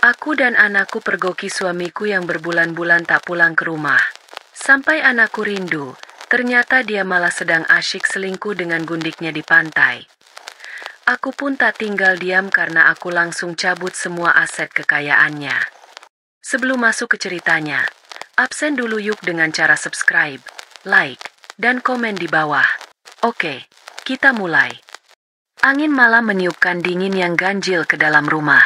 Aku dan anakku pergoki suamiku yang berbulan-bulan tak pulang ke rumah. Sampai anakku rindu, ternyata dia malah sedang asyik selingkuh dengan gundiknya di pantai. Aku pun tak tinggal diam karena aku langsung cabut semua aset kekayaannya. Sebelum masuk ke ceritanya, absen dulu yuk dengan cara subscribe, like, dan komen di bawah. Oke, kita mulai. Angin malam meniupkan dingin yang ganjil ke dalam rumah.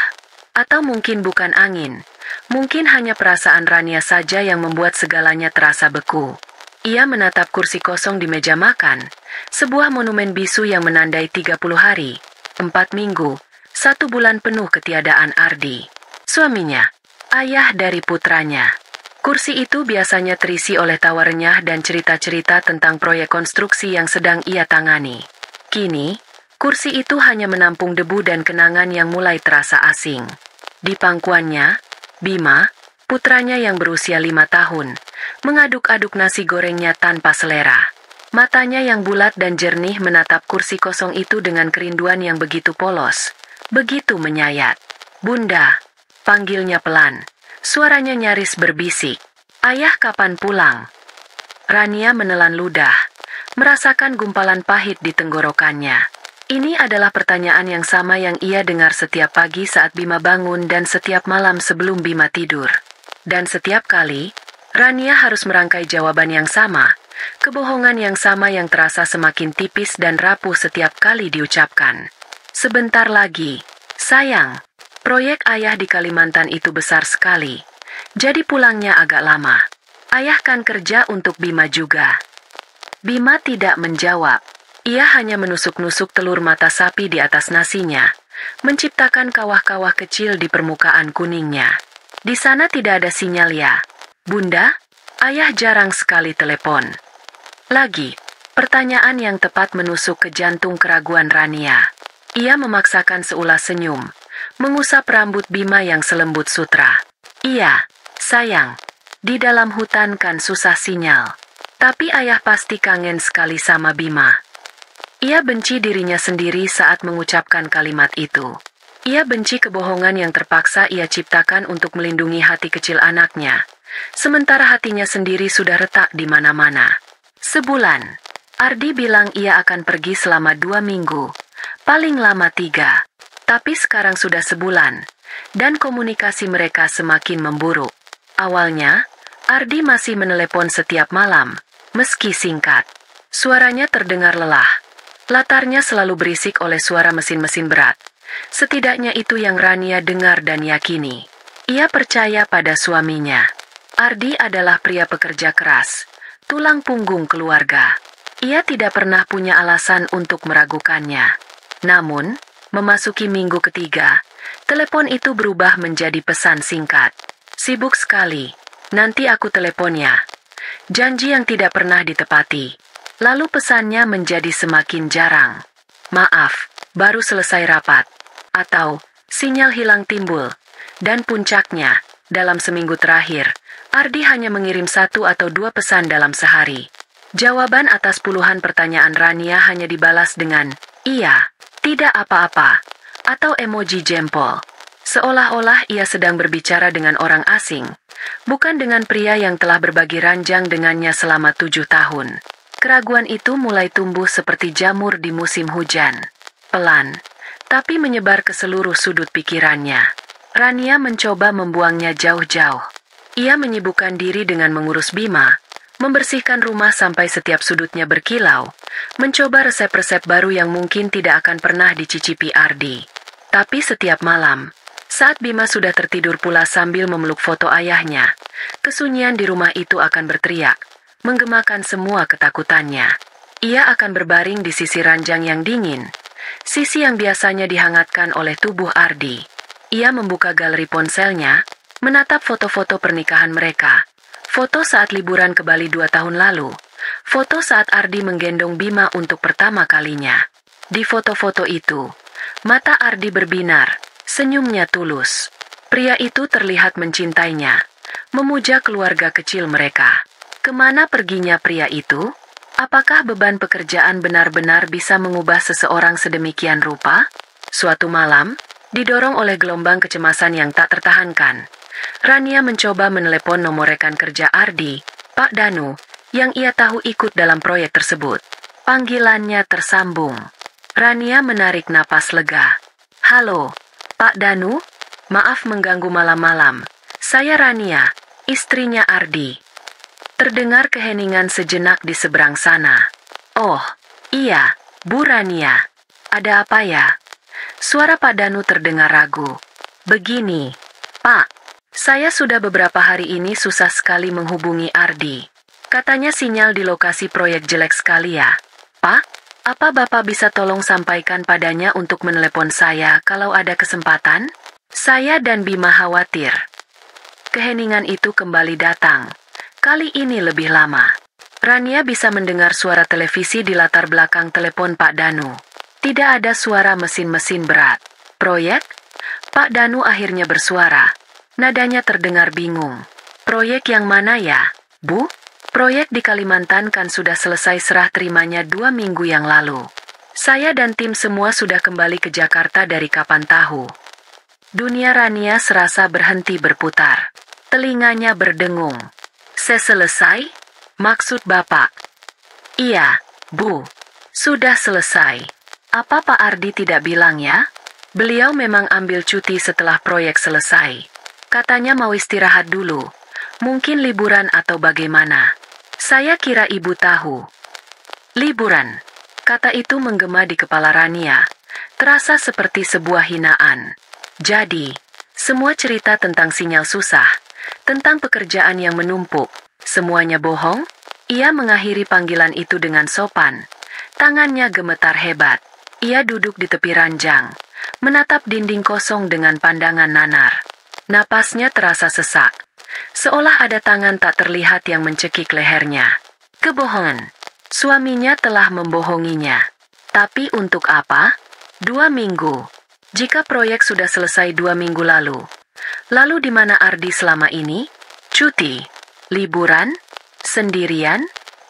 Atau mungkin bukan angin, mungkin hanya perasaan Rania saja yang membuat segalanya terasa beku. Ia menatap kursi kosong di meja makan, sebuah monumen bisu yang menandai 30 hari, 4 minggu, 1 bulan penuh ketiadaan Ardi. Suaminya, ayah dari putranya. Kursi itu biasanya terisi oleh tawa renyah dan cerita-cerita tentang proyek konstruksi yang sedang ia tangani. Kini, kursi itu hanya menampung debu dan kenangan yang mulai terasa asing. Di pangkuannya, Bima, putranya yang berusia 5 tahun, mengaduk-aduk nasi gorengnya tanpa selera. Matanya yang bulat dan jernih menatap kursi kosong itu dengan kerinduan yang begitu polos, begitu menyayat. "Bunda," panggilnya pelan. Suaranya nyaris berbisik. "Ayah kapan pulang?" Rania menelan ludah, merasakan gumpalan pahit di tenggorokannya. Ini adalah pertanyaan yang sama yang ia dengar setiap pagi saat Bima bangun dan setiap malam sebelum Bima tidur. Dan setiap kali, Rania harus merangkai jawaban yang sama, kebohongan yang sama yang terasa semakin tipis dan rapuh setiap kali diucapkan. "Sebentar lagi, sayang. Proyek ayah di Kalimantan itu besar sekali. Jadi pulangnya agak lama. Ayah kan kerja untuk Bima juga." Bima tidak menjawab. Ia hanya menusuk-nusuk telur mata sapi di atas nasinya, menciptakan kawah-kawah kecil di permukaan kuningnya. "Di sana tidak ada sinyal ya, Bunda? Ayah jarang sekali telepon." Lagi, pertanyaan yang tepat menusuk ke jantung keraguan Rania. Ia memaksakan seulas senyum, mengusap rambut Bima yang selembut sutra. "Iya, sayang. Di dalam hutan kan susah sinyal. Tapi ayah pasti kangen sekali sama Bima." Ia benci dirinya sendiri saat mengucapkan kalimat itu. Ia benci kebohongan yang terpaksa ia ciptakan untuk melindungi hati kecil anaknya. Sementara hatinya sendiri sudah retak di mana-mana. Sebulan. Ardi bilang ia akan pergi selama 2 minggu. Paling lama 3. Tapi sekarang sudah sebulan. Dan komunikasi mereka semakin memburuk. Awalnya, Ardi masih menelepon setiap malam, meski singkat. Suaranya terdengar lelah. Latarnya selalu berisik oleh suara mesin-mesin berat. Setidaknya itu yang Rania dengar dan yakini. Ia percaya pada suaminya. Ardi adalah pria pekerja keras, tulang punggung keluarga. Ia tidak pernah punya alasan untuk meragukannya. Namun, memasuki minggu ketiga, telepon itu berubah menjadi pesan singkat. "Sibuk sekali. Nanti aku telepon ya." Janji yang tidak pernah ditepati. Lalu pesannya menjadi semakin jarang. "Maaf, baru selesai rapat." Atau, sinyal hilang timbul. Dan puncaknya, dalam seminggu terakhir, Ardi hanya mengirim 1 atau 2 pesan dalam sehari. Jawaban atas puluhan pertanyaan Rania hanya dibalas dengan, "Iya, tidak apa-apa," atau emoji jempol. Seolah-olah ia sedang berbicara dengan orang asing, bukan dengan pria yang telah berbagi ranjang dengannya selama 7 tahun. Keraguan itu mulai tumbuh seperti jamur di musim hujan. Pelan, tapi menyebar ke seluruh sudut pikirannya. Rania mencoba membuangnya jauh-jauh. Ia menyibukkan diri dengan mengurus Bima, membersihkan rumah sampai setiap sudutnya berkilau, mencoba resep-resep baru yang mungkin tidak akan pernah dicicipi Ardi. Tapi setiap malam, saat Bima sudah tertidur pula sambil memeluk foto ayahnya, kesunyian di rumah itu akan berteriak, menggemakan semua ketakutannya. Ia akan berbaring di sisi ranjang yang dingin, sisi yang biasanya dihangatkan oleh tubuh Ardi. Ia membuka galeri ponselnya, menatap foto-foto pernikahan mereka, foto saat liburan ke Bali 2 tahun lalu, foto saat Ardi menggendong Bima untuk pertama kalinya. Di foto-foto itu, mata Ardi berbinar, senyumnya tulus. Pria itu terlihat mencintainya, memuja keluarga kecil mereka. Kemana perginya pria itu? Apakah beban pekerjaan benar-benar bisa mengubah seseorang sedemikian rupa? Suatu malam, Didorong oleh gelombang kecemasan yang tak tertahankan, Rania mencoba menelepon nomor rekan kerja Ardi, Pak Danu, yang ia tahu ikut dalam proyek tersebut. Panggilannya tersambung. Rania menarik napas lega. Halo, Pak Danu? Maaf mengganggu malam-malam. Saya Rania, istrinya Ardi. Terdengar keheningan sejenak di seberang sana. Oh, iya, Bu Rania. Ada apa ya? Suara Pak Danu terdengar ragu. Begini, Pak, saya sudah beberapa hari ini susah sekali menghubungi Ardi. Katanya sinyal di lokasi proyek jelek sekali ya. Pak, apa Bapak bisa tolong sampaikan padanya untuk menelepon saya kalau ada kesempatan? Saya dan Bima khawatir. Keheningan itu kembali datang. Kali ini lebih lama. Rania bisa mendengar suara televisi di latar belakang telepon Pak Danu. Tidak ada suara mesin-mesin berat. Proyek? Pak Danu akhirnya bersuara. Nadanya terdengar bingung. Proyek yang mana ya, Bu? Proyek di Kalimantan kan sudah selesai serah terimanya 2 minggu yang lalu. Saya dan tim semua sudah kembali ke Jakarta dari kapan tahu. Dunia Rania serasa berhenti berputar. Telinganya berdengung. Selesai? Maksud Bapak? Iya, Bu. Sudah selesai. Apa Pak Ardi tidak bilang ya? Beliau memang ambil cuti setelah proyek selesai. Katanya mau istirahat dulu. Mungkin liburan atau bagaimana. Saya kira Ibu tahu. Liburan. Kata itu menggema di kepala Rania. Terasa seperti sebuah hinaan. Jadi, semua cerita tentang sinyal susah, tentang pekerjaan yang menumpuk, semuanya bohong? Ia mengakhiri panggilan itu dengan sopan. Tangannya gemetar hebat. Ia duduk di tepi ranjang, menatap dinding kosong dengan pandangan nanar. Napasnya terasa sesak, seolah ada tangan tak terlihat yang mencekik lehernya. Kebohongan. Suaminya telah membohonginya. Tapi untuk apa? 2 minggu. Jika proyek sudah selesai 2 minggu lalu. Lalu di mana Ardi selama ini? Cuti? Liburan? Sendirian?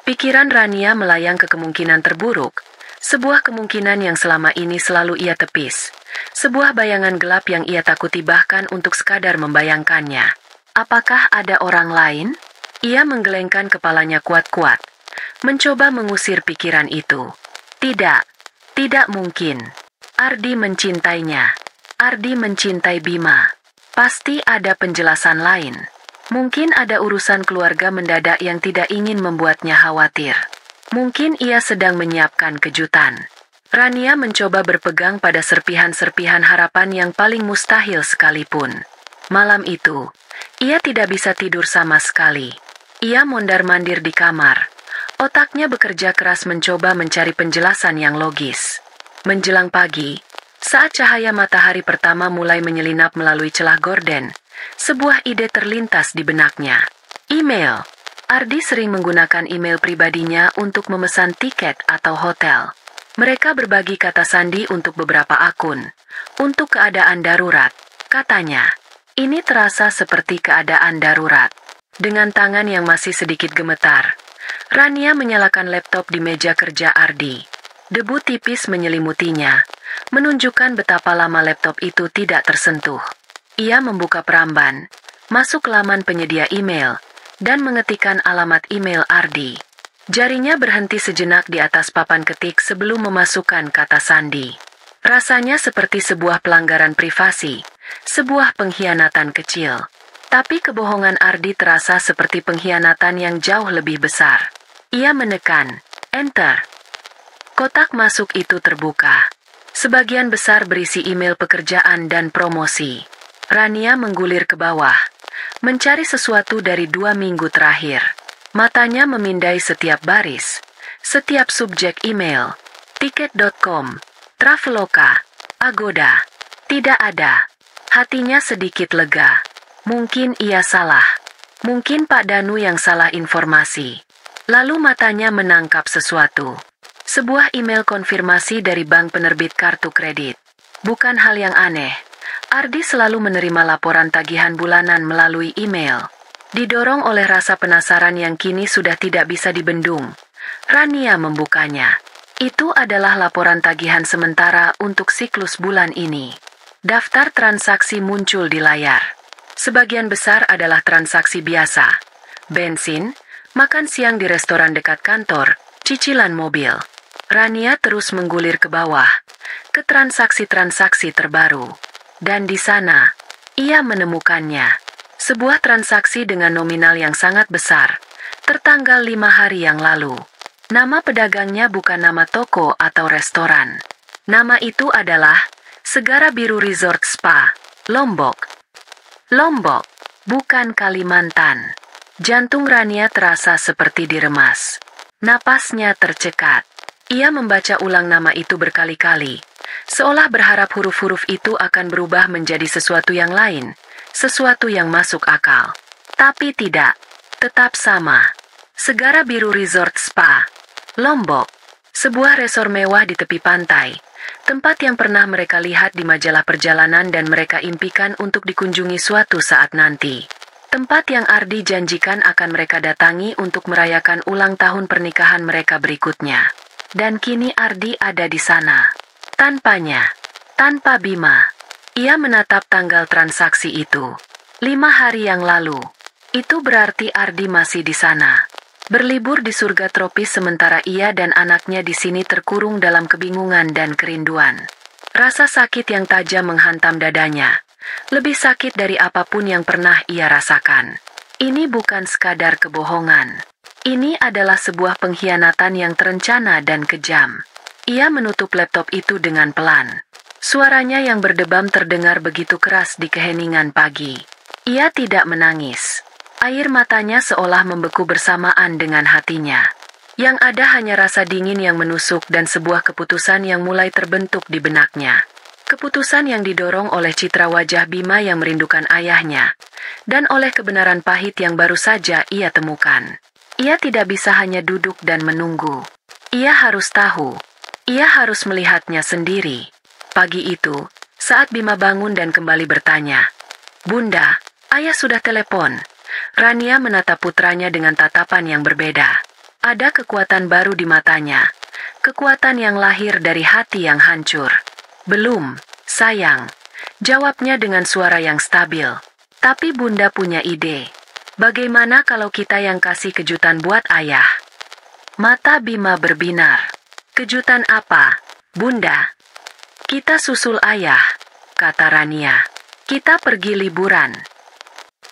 Pikiran Rania melayang ke kemungkinan terburuk. Sebuah kemungkinan yang selama ini selalu ia tepis. Sebuah bayangan gelap yang ia takuti bahkan untuk sekadar membayangkannya. Apakah ada orang lain? Ia menggelengkan kepalanya kuat-kuat. Mencoba mengusir pikiran itu. Tidak. Tidak mungkin. Ardi mencintainya. Ardi mencintai Bima. Pasti ada penjelasan lain. Mungkin ada urusan keluarga mendadak yang tidak ingin membuatnya khawatir. Mungkin ia sedang menyiapkan kejutan. Rania mencoba berpegang pada serpihan-serpihan harapan yang paling mustahil sekalipun. Malam itu, ia tidak bisa tidur sama sekali. Ia mondar-mandir di kamar. Otaknya bekerja keras mencoba mencari penjelasan yang logis. Menjelang pagi, saat cahaya matahari pertama mulai menyelinap melalui celah gorden, sebuah ide terlintas di benaknya. Email. Ardi sering menggunakan email pribadinya untuk memesan tiket atau hotel. Mereka berbagi kata sandi untuk beberapa akun. Untuk keadaan darurat, katanya. Ini terasa seperti keadaan darurat. Dengan tangan yang masih sedikit gemetar, Rania menyalakan laptop di meja kerja Ardi. Debu tipis menyelimutinya, menunjukkan betapa lama laptop itu tidak tersentuh. Ia membuka peramban, masuk ke laman penyedia email, dan mengetikkan alamat email Ardi. Jarinya berhenti sejenak di atas papan ketik sebelum memasukkan kata sandi. Rasanya seperti sebuah pelanggaran privasi, sebuah pengkhianatan kecil. Tapi kebohongan Ardi terasa seperti pengkhianatan yang jauh lebih besar. Ia menekan Enter. Kotak masuk itu terbuka. Sebagian besar berisi email pekerjaan dan promosi. Rania menggulir ke bawah, mencari sesuatu dari 2 minggu terakhir. Matanya memindai setiap baris, setiap subjek email. Tiket.com, Traveloka, Agoda. Tidak ada. Hatinya sedikit lega. Mungkin ia salah. Mungkin Pak Danu yang salah informasi. Lalu matanya menangkap sesuatu. Sebuah email konfirmasi dari bank penerbit kartu kredit. Bukan hal yang aneh. Ardi selalu menerima laporan tagihan bulanan melalui email. Didorong oleh rasa penasaran yang kini sudah tidak bisa dibendung, Rania membukanya. Itu adalah laporan tagihan sementara untuk siklus bulan ini. Daftar transaksi muncul di layar. Sebagian besar adalah transaksi biasa. Bensin, makan siang di restoran dekat kantor, cicilan mobil. Rania terus menggulir ke bawah, ke transaksi-transaksi terbaru. Dan di sana, ia menemukannya. Sebuah transaksi dengan nominal yang sangat besar, tertanggal 5 hari yang lalu. Nama pedagangnya bukan nama toko atau restoran. Nama itu adalah Segara Biru Resort Spa, Lombok. Lombok, bukan Kalimantan. Jantung Rania terasa seperti diremas. Napasnya tercekat. Ia membaca ulang nama itu berkali-kali, seolah berharap huruf-huruf itu akan berubah menjadi sesuatu yang lain, sesuatu yang masuk akal. Tapi tidak, tetap sama. Segara Biru Resort Spa, Lombok, sebuah resor mewah di tepi pantai, tempat yang pernah mereka lihat di majalah perjalanan dan mereka impikan untuk dikunjungi suatu saat nanti. Tempat yang Ardi janjikan akan mereka datangi untuk merayakan ulang tahun pernikahan mereka berikutnya. Dan kini Ardi ada di sana. Tanpanya, tanpa Bima. Ia menatap tanggal transaksi itu. 5 hari yang lalu. Itu berarti Ardi masih di sana. Berlibur di surga tropis sementara ia dan anaknya di sini terkurung dalam kebingungan dan kerinduan. Rasa sakit yang tajam menghantam dadanya. Lebih sakit dari apapun yang pernah ia rasakan. Ini bukan sekadar kebohongan. Ini adalah sebuah pengkhianatan yang terencana dan kejam. Ia menutup laptop itu dengan pelan. Suaranya yang berdebam terdengar begitu keras di keheningan pagi. Ia tidak menangis. Air matanya seolah membeku bersamaan dengan hatinya. Yang ada hanya rasa dingin yang menusuk dan sebuah keputusan yang mulai terbentuk di benaknya. Keputusan yang didorong oleh citra wajah Bima yang merindukan ayahnya, dan oleh kebenaran pahit yang baru saja ia temukan. Ia tidak bisa hanya duduk dan menunggu. Ia harus tahu. Ia harus melihatnya sendiri. Pagi itu, saat Bima bangun dan kembali bertanya, "Bunda, ayah sudah telepon." Rania menatap putranya dengan tatapan yang berbeda. Ada kekuatan baru di matanya. Kekuatan yang lahir dari hati yang hancur. "Belum, sayang," jawabnya dengan suara yang stabil. "Tapi Bunda punya ide. Bagaimana kalau kita yang kasih kejutan buat ayah?" Mata Bima berbinar. "Kejutan apa, Bunda?" "Kita susul ayah," kata Rania. "Kita pergi liburan."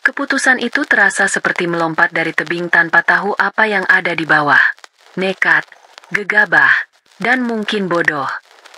Keputusan itu terasa seperti melompat dari tebing tanpa tahu apa yang ada di bawah. Nekat, gegabah, dan mungkin bodoh.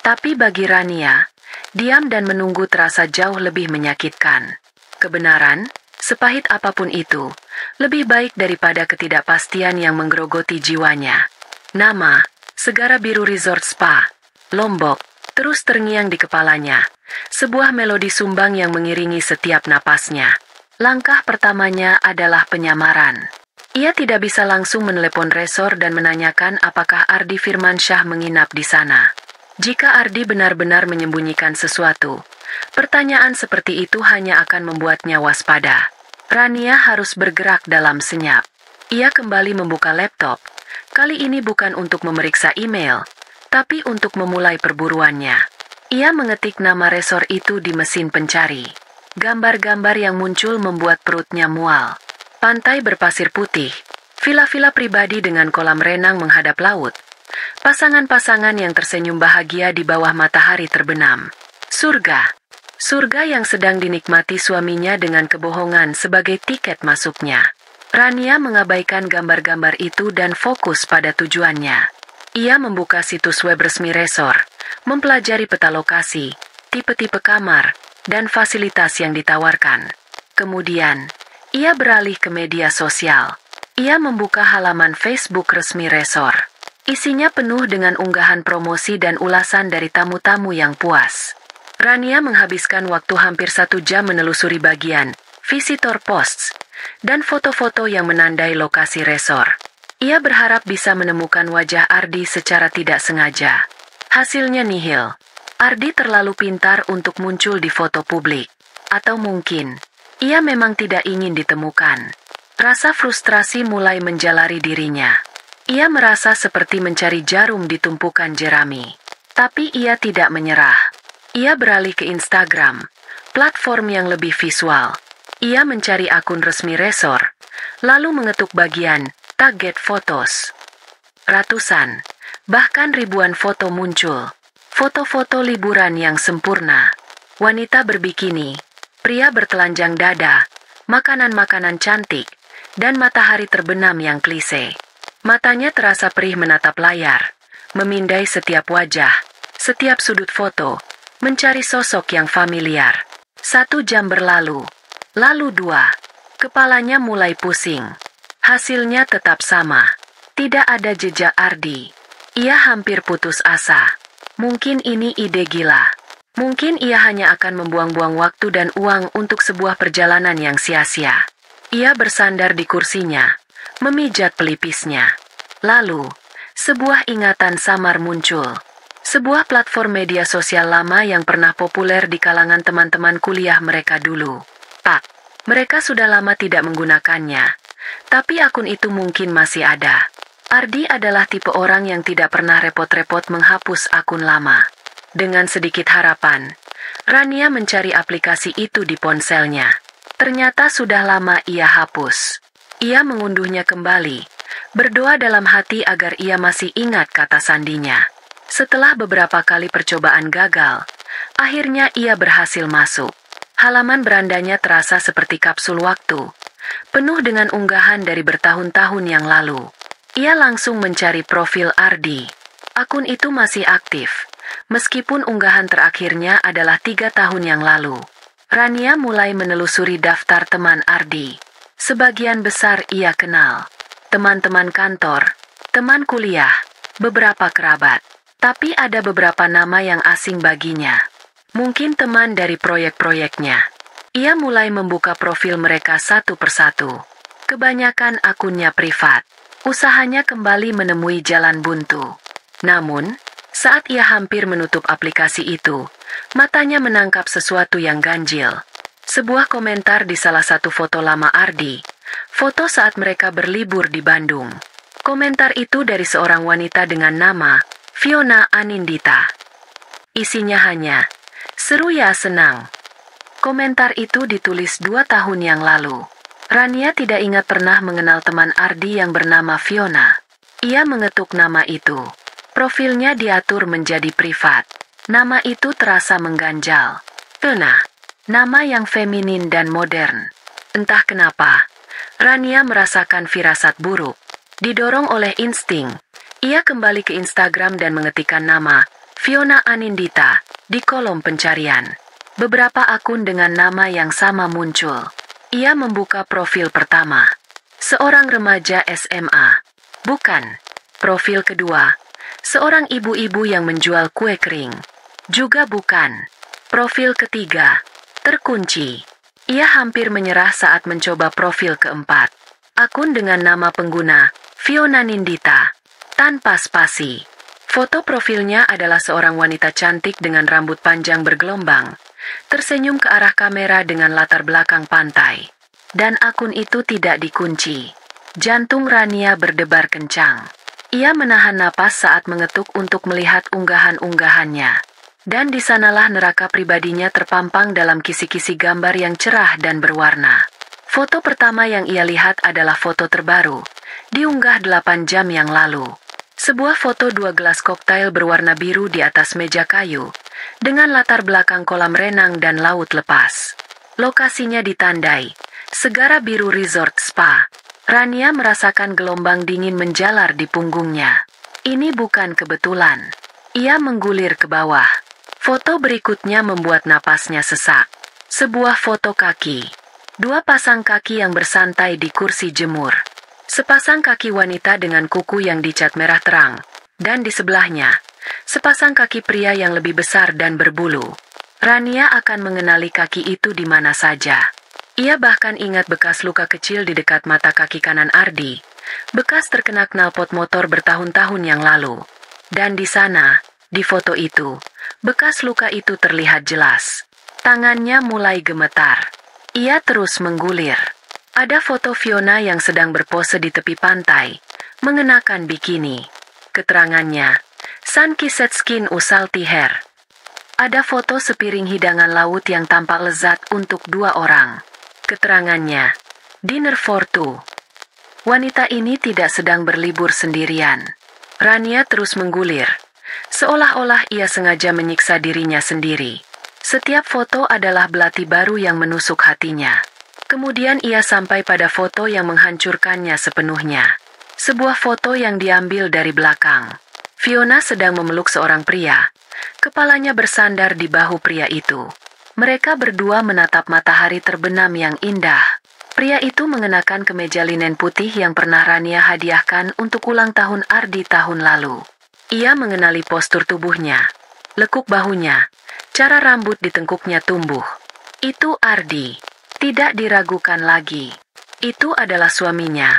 Tapi bagi Rania, diam dan menunggu terasa jauh lebih menyakitkan. Kebenaran, sepahit apapun itu, lebih baik daripada ketidakpastian yang menggerogoti jiwanya. Nama, Segara Biru Resort Spa, Lombok, terus terngiang di kepalanya. Sebuah melodi sumbang yang mengiringi setiap napasnya. Langkah pertamanya adalah penyamaran. Ia tidak bisa langsung menelepon resor dan menanyakan apakah Ardi Firmansyah menginap di sana. Jika Ardi benar-benar menyembunyikan sesuatu, pertanyaan seperti itu hanya akan membuatnya waspada. Rania harus bergerak dalam senyap. Ia kembali membuka laptop. Kali ini bukan untuk memeriksa email, tapi untuk memulai perburuannya. Ia mengetik nama resor itu di mesin pencari. Gambar-gambar yang muncul membuat perutnya mual. Pantai berpasir putih, villa-villa pribadi dengan kolam renang menghadap laut. Pasangan-pasangan yang tersenyum bahagia di bawah matahari terbenam. Surga. Surga yang sedang dinikmati suaminya dengan kebohongan sebagai tiket masuknya. Rania mengabaikan gambar-gambar itu dan fokus pada tujuannya. Ia membuka situs web resmi resor, mempelajari peta lokasi, tipe-tipe kamar, dan fasilitas yang ditawarkan. Kemudian, ia beralih ke media sosial. Ia membuka halaman Facebook resmi resor. Isinya penuh dengan unggahan promosi dan ulasan dari tamu-tamu yang puas. Rania menghabiskan waktu hampir 1 jam menelusuri bagian visitor posts dan foto-foto yang menandai lokasi resor. Ia berharap bisa menemukan wajah Ardi secara tidak sengaja. Hasilnya nihil. Ardi terlalu pintar untuk muncul di foto publik. Atau mungkin, ia memang tidak ingin ditemukan. Rasa frustrasi mulai menjalari dirinya. Ia merasa seperti mencari jarum di tumpukan jerami. Tapi ia tidak menyerah. Ia beralih ke Instagram, platform yang lebih visual. Ia mencari akun resmi resor, lalu mengetuk bagian target photos. Ratusan, bahkan ribuan foto muncul. Foto-foto liburan yang sempurna. Wanita berbikini, pria bertelanjang dada, makanan-makanan cantik, dan matahari terbenam yang klise. Matanya terasa perih menatap layar, memindai setiap wajah, setiap sudut foto, mencari sosok yang familiar. 1 jam berlalu, lalu 2. Kepalanya mulai pusing. Hasilnya tetap sama. Tidak ada jejak Ardi. Ia hampir putus asa. Mungkin ini ide gila. Mungkin ia hanya akan membuang-buang waktu dan uang untuk sebuah perjalanan yang sia-sia. Ia bersandar di kursinya, memijat pelipisnya. Lalu, sebuah ingatan samar muncul. Sebuah platform media sosial lama yang pernah populer di kalangan teman-teman kuliah mereka dulu. Pak, mereka sudah lama tidak menggunakannya. Tapi akun itu mungkin masih ada. Ardi adalah tipe orang yang tidak pernah repot-repot menghapus akun lama. Dengan sedikit harapan, Rania mencari aplikasi itu di ponselnya. Ternyata sudah lama ia hapus. Ia mengunduhnya kembali, berdoa dalam hati agar ia masih ingat kata sandinya. Setelah beberapa kali percobaan gagal, akhirnya ia berhasil masuk. Halaman berandanya terasa seperti kapsul waktu, penuh dengan unggahan dari bertahun-tahun yang lalu. Ia langsung mencari profil Ardi. Akun itu masih aktif, meskipun unggahan terakhirnya adalah 3 tahun yang lalu. Rania mulai menelusuri daftar teman Ardi. Sebagian besar ia kenal. Teman-teman kantor, teman kuliah, beberapa kerabat. Tapi ada beberapa nama yang asing baginya. Mungkin teman dari proyek-proyeknya. Ia mulai membuka profil mereka satu persatu. Kebanyakan akunnya privat. Usahanya kembali menemui jalan buntu. Namun, saat ia hampir menutup aplikasi itu, matanya menangkap sesuatu yang ganjil. Sebuah komentar di salah satu foto lama Ardi. Foto saat mereka berlibur di Bandung. Komentar itu dari seorang wanita dengan nama Fiona Anindita. Isinya hanya, "Seru ya, senang." Komentar itu ditulis 2 tahun yang lalu. Rania tidak ingat pernah mengenal teman Ardi yang bernama Fiona. Ia mengetuk nama itu. Profilnya diatur menjadi privat. Nama itu terasa mengganjal. Fiona, nama yang feminin dan modern. Entah kenapa, Rania merasakan firasat buruk. Didorong oleh insting, ia kembali ke Instagram dan mengetikkan nama Fiona Anindita di kolom pencarian. Beberapa akun dengan nama yang sama muncul. Ia membuka profil pertama. Seorang remaja SMA. Bukan. Profil kedua. Seorang ibu-ibu yang menjual kue kering. Juga bukan. Profil ketiga. Terkunci. Ia hampir menyerah saat mencoba profil keempat. Akun dengan nama pengguna Fiona Nindita. Tanpa spasi. Foto profilnya adalah seorang wanita cantik dengan rambut panjang bergelombang. Tersenyum ke arah kamera dengan latar belakang pantai. Dan akun itu tidak dikunci. Jantung Rania berdebar kencang. Ia menahan napas saat mengetuk untuk melihat unggahan-unggahannya. Dan di sanalah neraka pribadinya terpampang dalam kisi-kisi gambar yang cerah dan berwarna. Foto pertama yang ia lihat adalah foto terbaru, diunggah 8 jam yang lalu. Sebuah foto 2 gelas koktail berwarna biru di atas meja kayu, dengan latar belakang kolam renang dan laut lepas. Lokasinya ditandai, Segara Biru Resort Spa. Rania merasakan gelombang dingin menjalar di punggungnya. Ini bukan kebetulan. Ia menggulir ke bawah. Foto berikutnya membuat napasnya sesak. Sebuah foto kaki. 2 pasang kaki yang bersantai di kursi jemur. Sepasang kaki wanita dengan kuku yang dicat merah terang. Dan di sebelahnya, sepasang kaki pria yang lebih besar dan berbulu. Rania akan mengenali kaki itu di mana saja. Ia bahkan ingat bekas luka kecil di dekat mata kaki kanan Ardi. Bekas terkena knalpot motor bertahun-tahun yang lalu. Dan di sana, di foto itu, bekas luka itu terlihat jelas. Tangannya mulai gemetar. Ia terus menggulir. Ada foto Fiona yang sedang berpose di tepi pantai, mengenakan bikini. Keterangannya, Sun Kissed Skin Usalti Hair. Ada foto sepiring hidangan laut yang tampak lezat untuk 2 orang. Keterangannya, dinner for 2. Wanita ini tidak sedang berlibur sendirian. Rania terus menggulir, seolah-olah ia sengaja menyiksa dirinya sendiri. Setiap foto adalah belati baru yang menusuk hatinya. Kemudian ia sampai pada foto yang menghancurkannya sepenuhnya. Sebuah foto yang diambil dari belakang. Fiona sedang memeluk seorang pria. Kepalanya bersandar di bahu pria itu. Mereka berdua menatap matahari terbenam yang indah. Pria itu mengenakan kemeja linen putih yang pernah Rania hadiahkan untuk ulang tahun Ardi tahun lalu. Ia mengenali postur tubuhnya, lekuk bahunya, cara rambut di tengkuknya tumbuh. Itu Ardi. Tidak diragukan lagi. Itu adalah suaminya.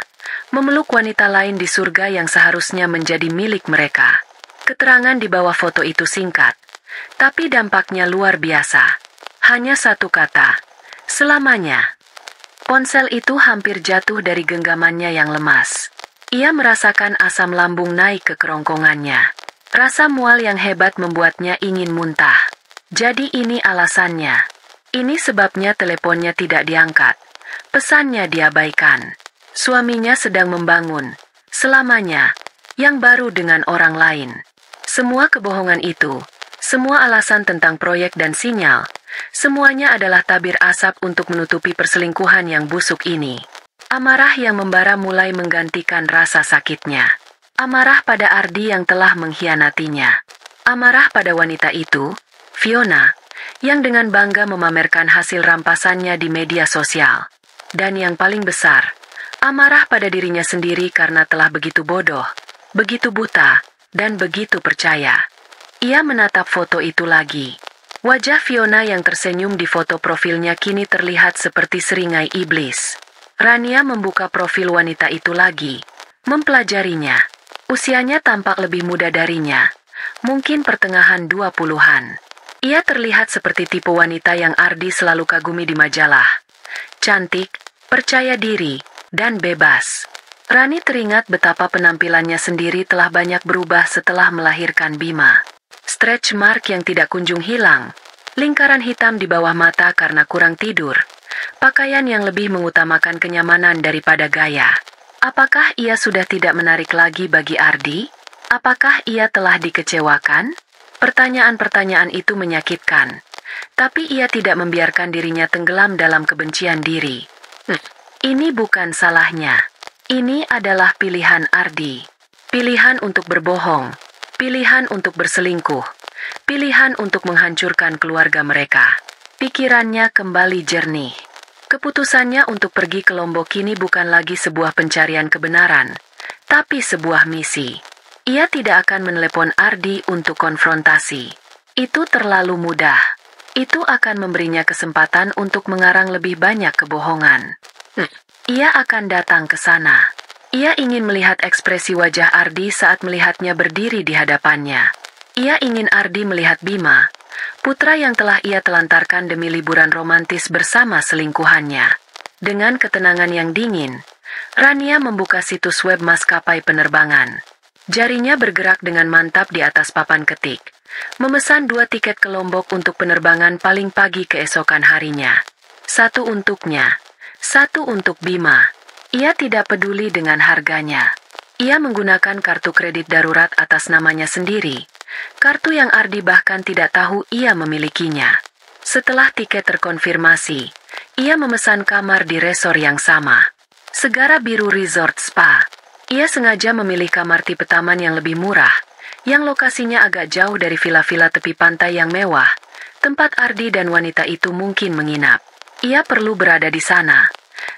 Memeluk wanita lain di surga yang seharusnya menjadi milik mereka. Keterangan di bawah foto itu singkat, tapi dampaknya luar biasa. Hanya satu kata, selamanya. Ponsel itu hampir jatuh dari genggamannya yang lemas. Ia merasakan asam lambung naik ke kerongkongannya. Rasa mual yang hebat membuatnya ingin muntah. Jadi ini alasannya. Ini sebabnya teleponnya tidak diangkat. Pesannya diabaikan. Suaminya sedang membangun, selamanya, yang baru dengan orang lain. Semua kebohongan itu, semua alasan tentang proyek dan sinyal, semuanya adalah tabir asap untuk menutupi perselingkuhan yang busuk ini. Amarah yang membara mulai menggantikan rasa sakitnya. Amarah pada Ardi yang telah mengkhianatinya. Amarah pada wanita itu, Fiona, yang dengan bangga memamerkan hasil rampasannya di media sosial. Dan yang paling besar, amarah pada dirinya sendiri karena telah begitu bodoh, begitu buta, dan begitu percaya. Ia menatap foto itu lagi. Wajah Fiona yang tersenyum di foto profilnya kini terlihat seperti seringai iblis. Rania membuka profil wanita itu lagi, mempelajarinya. Usianya tampak lebih muda darinya, mungkin pertengahan 20-an. Ia terlihat seperti tipe wanita yang Ardi selalu kagumi di majalah. Cantik, percaya diri, dan bebas. Rani teringat betapa penampilannya sendiri telah banyak berubah setelah melahirkan Bima. Stretch mark yang tidak kunjung hilang, lingkaran hitam di bawah mata karena kurang tidur, pakaian yang lebih mengutamakan kenyamanan daripada gaya. Apakah ia sudah tidak menarik lagi bagi Ardi? Apakah ia telah dikecewakan? Pertanyaan-pertanyaan itu menyakitkan, tapi ia tidak membiarkan dirinya tenggelam dalam kebencian diri. Ini bukan salahnya. Ini adalah pilihan Ardi. Pilihan untuk berbohong. Pilihan untuk berselingkuh. Pilihan untuk menghancurkan keluarga mereka. Pikirannya kembali jernih. Keputusannya untuk pergi ke Lombok kini bukan lagi sebuah pencarian kebenaran, tapi sebuah misi. Ia tidak akan menelepon Ardi untuk konfrontasi. Itu terlalu mudah. Itu akan memberinya kesempatan untuk mengarang lebih banyak kebohongan. Ia akan datang ke sana. Ia ingin melihat ekspresi wajah Ardi saat melihatnya berdiri di hadapannya. Ia ingin Ardi melihat Bima, putra yang telah ia telantarkan demi liburan romantis bersama selingkuhannya. Dengan ketenangan yang dingin, Rania membuka situs web maskapai penerbangan. Jarinya bergerak dengan mantap di atas papan ketik. Memesan 2 tiket ke Lombok untuk penerbangan paling pagi keesokan harinya. 1 untuknya. 1 untuk Bima. Ia tidak peduli dengan harganya. Ia menggunakan kartu kredit darurat atas namanya sendiri. Kartu yang Ardi bahkan tidak tahu ia memilikinya. Setelah tiket terkonfirmasi, ia memesan kamar di resor yang sama. Segara Biru Resort Spa. Ia sengaja memilih kamar tipe taman yang lebih murah, yang lokasinya agak jauh dari villa-villa tepi pantai yang mewah, tempat Ardi dan wanita itu mungkin menginap. Ia perlu berada di sana,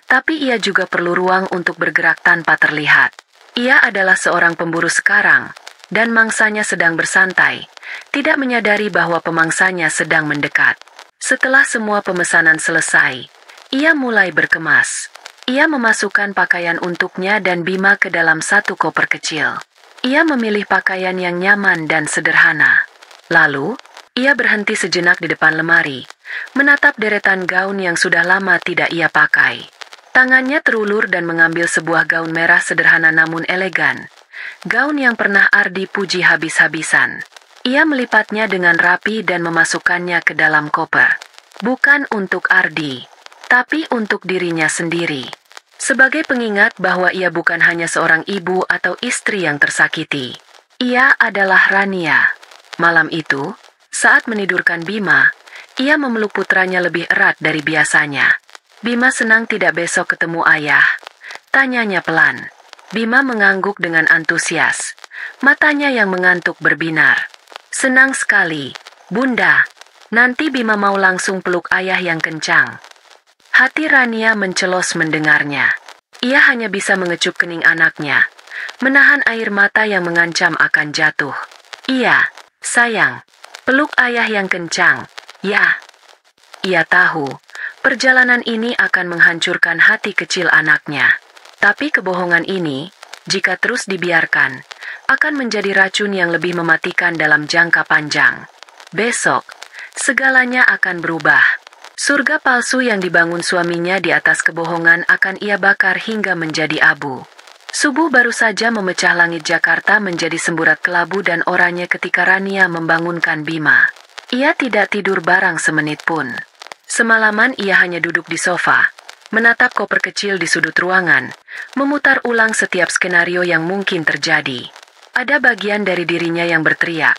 tapi ia juga perlu ruang untuk bergerak tanpa terlihat. Ia adalah seorang pemburu sekarang, dan mangsanya sedang bersantai, tidak menyadari bahwa pemangsanya sedang mendekat. Setelah semua pemesanan selesai, ia mulai berkemas. Ia memasukkan pakaian untuknya dan Bima ke dalam 1 koper kecil. Ia memilih pakaian yang nyaman dan sederhana. Lalu, ia berhenti sejenak di depan lemari, menatap deretan gaun yang sudah lama tidak ia pakai. Tangannya terulur dan mengambil sebuah gaun merah sederhana namun elegan. Gaun yang pernah Ardi puji habis-habisan. Ia melipatnya dengan rapi dan memasukkannya ke dalam koper. Bukan untuk Ardi, tapi untuk dirinya sendiri. Sebagai pengingat bahwa ia bukan hanya seorang ibu atau istri yang tersakiti. Ia adalah Rania. Malam itu, saat menidurkan Bima, ia memeluk putranya lebih erat dari biasanya. Bima senang tidak besok ketemu ayah. Tanyanya pelan. Bima mengangguk dengan antusias. Matanya yang mengantuk berbinar. Senang sekali, Bunda. Nanti Bima mau langsung peluk ayah yang kencang. Hati Rania mencelos mendengarnya. Ia hanya bisa mengecup kening anaknya, menahan air mata yang mengancam akan jatuh. Iya, sayang. Peluk ayah yang kencang, ya. Ia tahu, perjalanan ini akan menghancurkan hati kecil anaknya. Tapi kebohongan ini, jika terus dibiarkan, akan menjadi racun yang lebih mematikan dalam jangka panjang. Besok, segalanya akan berubah. Surga palsu yang dibangun suaminya di atas kebohongan akan ia bakar hingga menjadi abu. Subuh baru saja memecah langit Jakarta menjadi semburat kelabu dan oranye ketika Rania membangunkan Bima. Ia tidak tidur barang semenit pun. Semalaman ia hanya duduk di sofa, menatap koper kecil di sudut ruangan, memutar ulang setiap skenario yang mungkin terjadi. Ada bagian dari dirinya yang berteriak,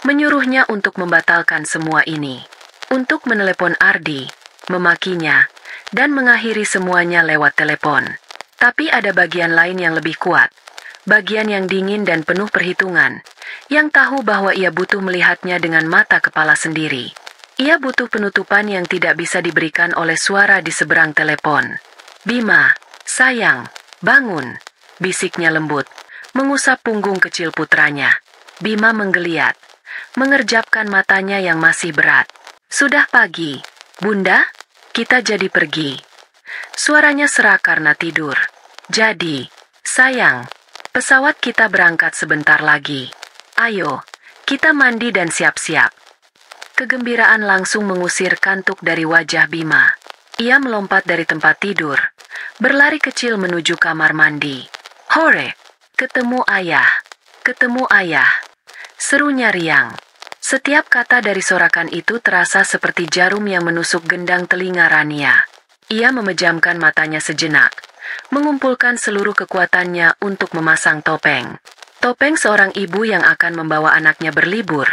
menyuruhnya untuk membatalkan semua ini. Untuk menelepon Ardi, memakinya, dan mengakhiri semuanya lewat telepon. Tapi ada bagian lain yang lebih kuat. Bagian yang dingin dan penuh perhitungan, yang tahu bahwa ia butuh melihatnya dengan mata kepala sendiri. Ia butuh penutupan yang tidak bisa diberikan oleh suara di seberang telepon. Bima, sayang, bangun, bisiknya lembut, mengusap punggung kecil putranya. Bima menggeliat, mengerjapkan matanya yang masih berat. Sudah pagi, Bunda, kita jadi pergi. Suaranya serak karena tidur. Jadi, sayang, pesawat kita berangkat sebentar lagi. Ayo, kita mandi dan siap-siap. Kegembiraan langsung mengusir kantuk dari wajah Bima. Ia melompat dari tempat tidur, berlari kecil menuju kamar mandi. Hore! Ketemu ayah, ketemu ayah. Serunya riang. Setiap kata dari sorakan itu terasa seperti jarum yang menusuk gendang telinga Rania. Ia memejamkan matanya sejenak, mengumpulkan seluruh kekuatannya untuk memasang topeng. Topeng seorang ibu yang akan membawa anaknya berlibur,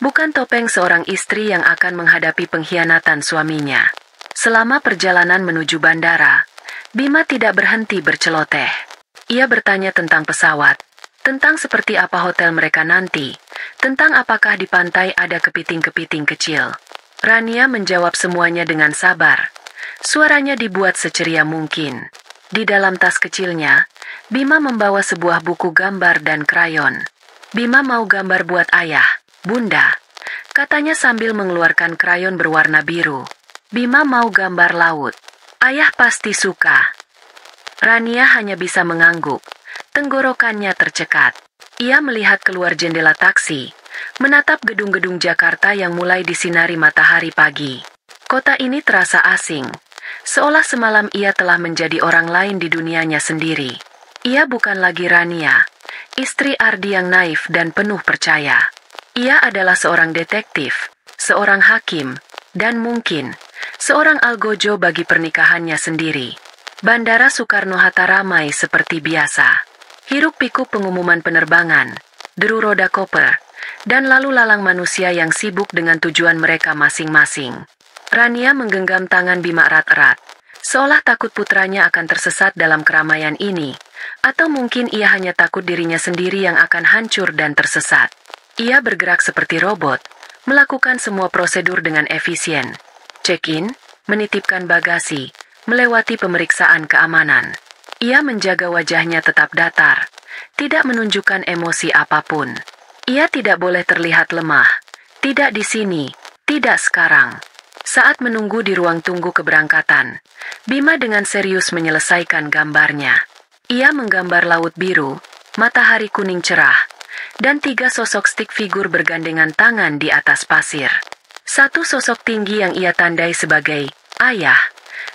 bukan topeng seorang istri yang akan menghadapi pengkhianatan suaminya. Selama perjalanan menuju bandara, Bima tidak berhenti berceloteh. Ia bertanya tentang pesawat, tentang seperti apa hotel mereka nanti, tentang apakah di pantai ada kepiting-kepiting kecil. Rania menjawab semuanya dengan sabar. Suaranya dibuat seceria mungkin. Di dalam tas kecilnya, Bima membawa sebuah buku gambar dan krayon. Bima mau gambar buat ayah, Bunda, katanya sambil mengeluarkan krayon berwarna biru. Bima mau gambar laut. Ayah pasti suka. Rania hanya bisa mengangguk. Tenggorokannya tercekat. Ia melihat keluar jendela taksi, menatap gedung-gedung Jakarta yang mulai disinari matahari pagi. Kota ini terasa asing, seolah semalam ia telah menjadi orang lain di dunianya sendiri. Ia bukan lagi Rania, istri Ardi yang naif dan penuh percaya. Ia adalah seorang detektif, seorang hakim, dan mungkin seorang algojo bagi pernikahannya sendiri. Bandara Soekarno-Hatta ramai seperti biasa. Hiruk-pikuk pengumuman penerbangan, deru roda koper, dan lalu lalang manusia yang sibuk dengan tujuan mereka masing-masing. Rania menggenggam tangan Bima erat-erat, seolah takut putranya akan tersesat dalam keramaian ini, atau mungkin ia hanya takut dirinya sendiri yang akan hancur dan tersesat. Ia bergerak seperti robot, melakukan semua prosedur dengan efisien. Check-in, menitipkan bagasi, melewati pemeriksaan keamanan. Ia menjaga wajahnya tetap datar, tidak menunjukkan emosi apapun. Ia tidak boleh terlihat lemah, tidak di sini, tidak sekarang. Saat menunggu di ruang tunggu keberangkatan, Bima dengan serius menyelesaikan gambarnya. Ia menggambar laut biru, matahari kuning cerah, dan 3 sosok stick figur bergandengan tangan di atas pasir. Satu sosok tinggi yang ia tandai sebagai ayah,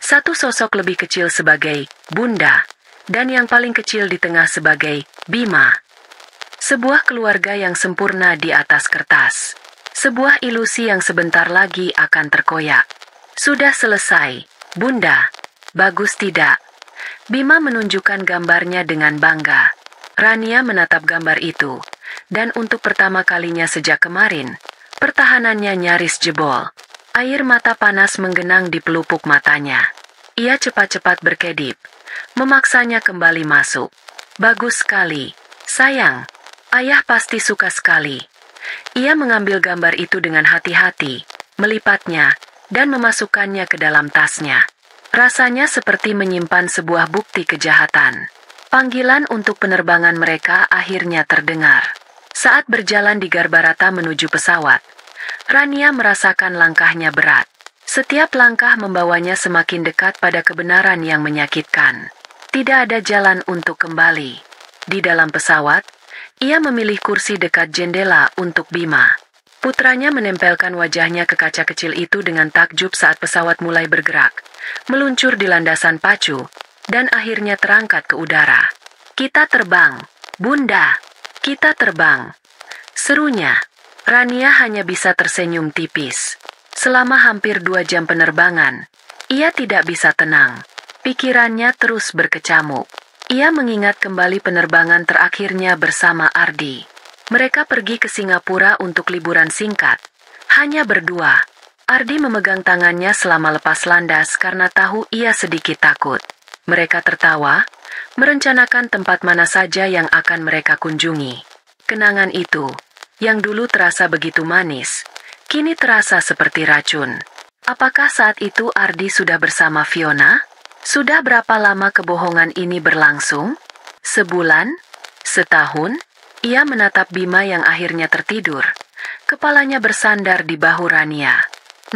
satu sosok lebih kecil sebagai Bunda, dan yang paling kecil di tengah sebagai Bima. Sebuah keluarga yang sempurna di atas kertas. Sebuah ilusi yang sebentar lagi akan terkoyak. Sudah selesai, Bunda. Bagus tidak? Bima menunjukkan gambarnya dengan bangga. Rania menatap gambar itu, dan untuk pertama kalinya sejak kemarin, pertahanannya nyaris jebol. Air mata panas menggenang di pelupuk matanya. Ia cepat-cepat berkedip, memaksanya kembali masuk. Bagus sekali, sayang. Ayah pasti suka sekali. Ia mengambil gambar itu dengan hati-hati, melipatnya, dan memasukkannya ke dalam tasnya. Rasanya seperti menyimpan sebuah bukti kejahatan. Panggilan untuk penerbangan mereka akhirnya terdengar. Saat berjalan di Garbarata menuju pesawat, Rania merasakan langkahnya berat. Setiap langkah membawanya semakin dekat pada kebenaran yang menyakitkan. Tidak ada jalan untuk kembali. Di dalam pesawat, ia memilih kursi dekat jendela untuk Bima. Putranya menempelkan wajahnya ke kaca kecil itu dengan takjub saat pesawat mulai bergerak, meluncur di landasan pacu, dan akhirnya terangkat ke udara. Kita terbang, Bunda. Kita terbang. Serunya. Rania hanya bisa tersenyum tipis. Selama hampir 2 jam penerbangan, ia tidak bisa tenang. Pikirannya terus berkecamuk. Ia mengingat kembali penerbangan terakhirnya bersama Ardi. Mereka pergi ke Singapura untuk liburan singkat. Hanya berdua. Ardi memegang tangannya selama lepas landas karena tahu ia sedikit takut. Mereka tertawa, merencanakan tempat mana saja yang akan mereka kunjungi. Kenangan itu, yang dulu terasa begitu manis, kini terasa seperti racun. Apakah saat itu Ardi sudah bersama Fiona? Sudah berapa lama kebohongan ini berlangsung? Sebulan? Setahun? Ia menatap Bima yang akhirnya tertidur. Kepalanya bersandar di bahu Rania.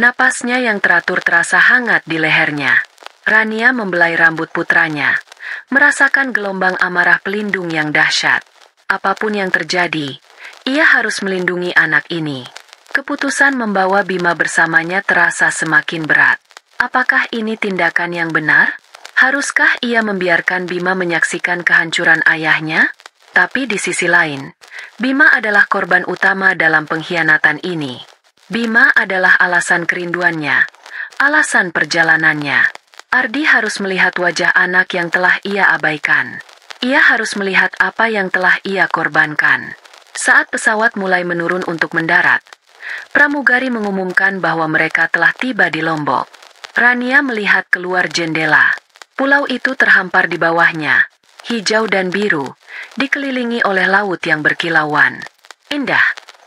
Napasnya yang teratur terasa hangat di lehernya. Rania membelai rambut putranya, merasakan gelombang amarah pelindung yang dahsyat. Apapun yang terjadi, ia harus melindungi anak ini. Keputusan membawa Bima bersamanya terasa semakin berat. Apakah ini tindakan yang benar? Haruskah ia membiarkan Bima menyaksikan kehancuran ayahnya? Tapi di sisi lain, Bima adalah korban utama dalam pengkhianatan ini. Bima adalah alasan kerinduannya, alasan perjalanannya. Ardi harus melihat wajah anak yang telah ia abaikan. Ia harus melihat apa yang telah ia korbankan. Saat pesawat mulai menurun untuk mendarat, pramugari mengumumkan bahwa mereka telah tiba di Lombok. Rania melihat keluar jendela. Pulau itu terhampar di bawahnya, hijau dan biru, dikelilingi oleh laut yang berkilauan. Indah,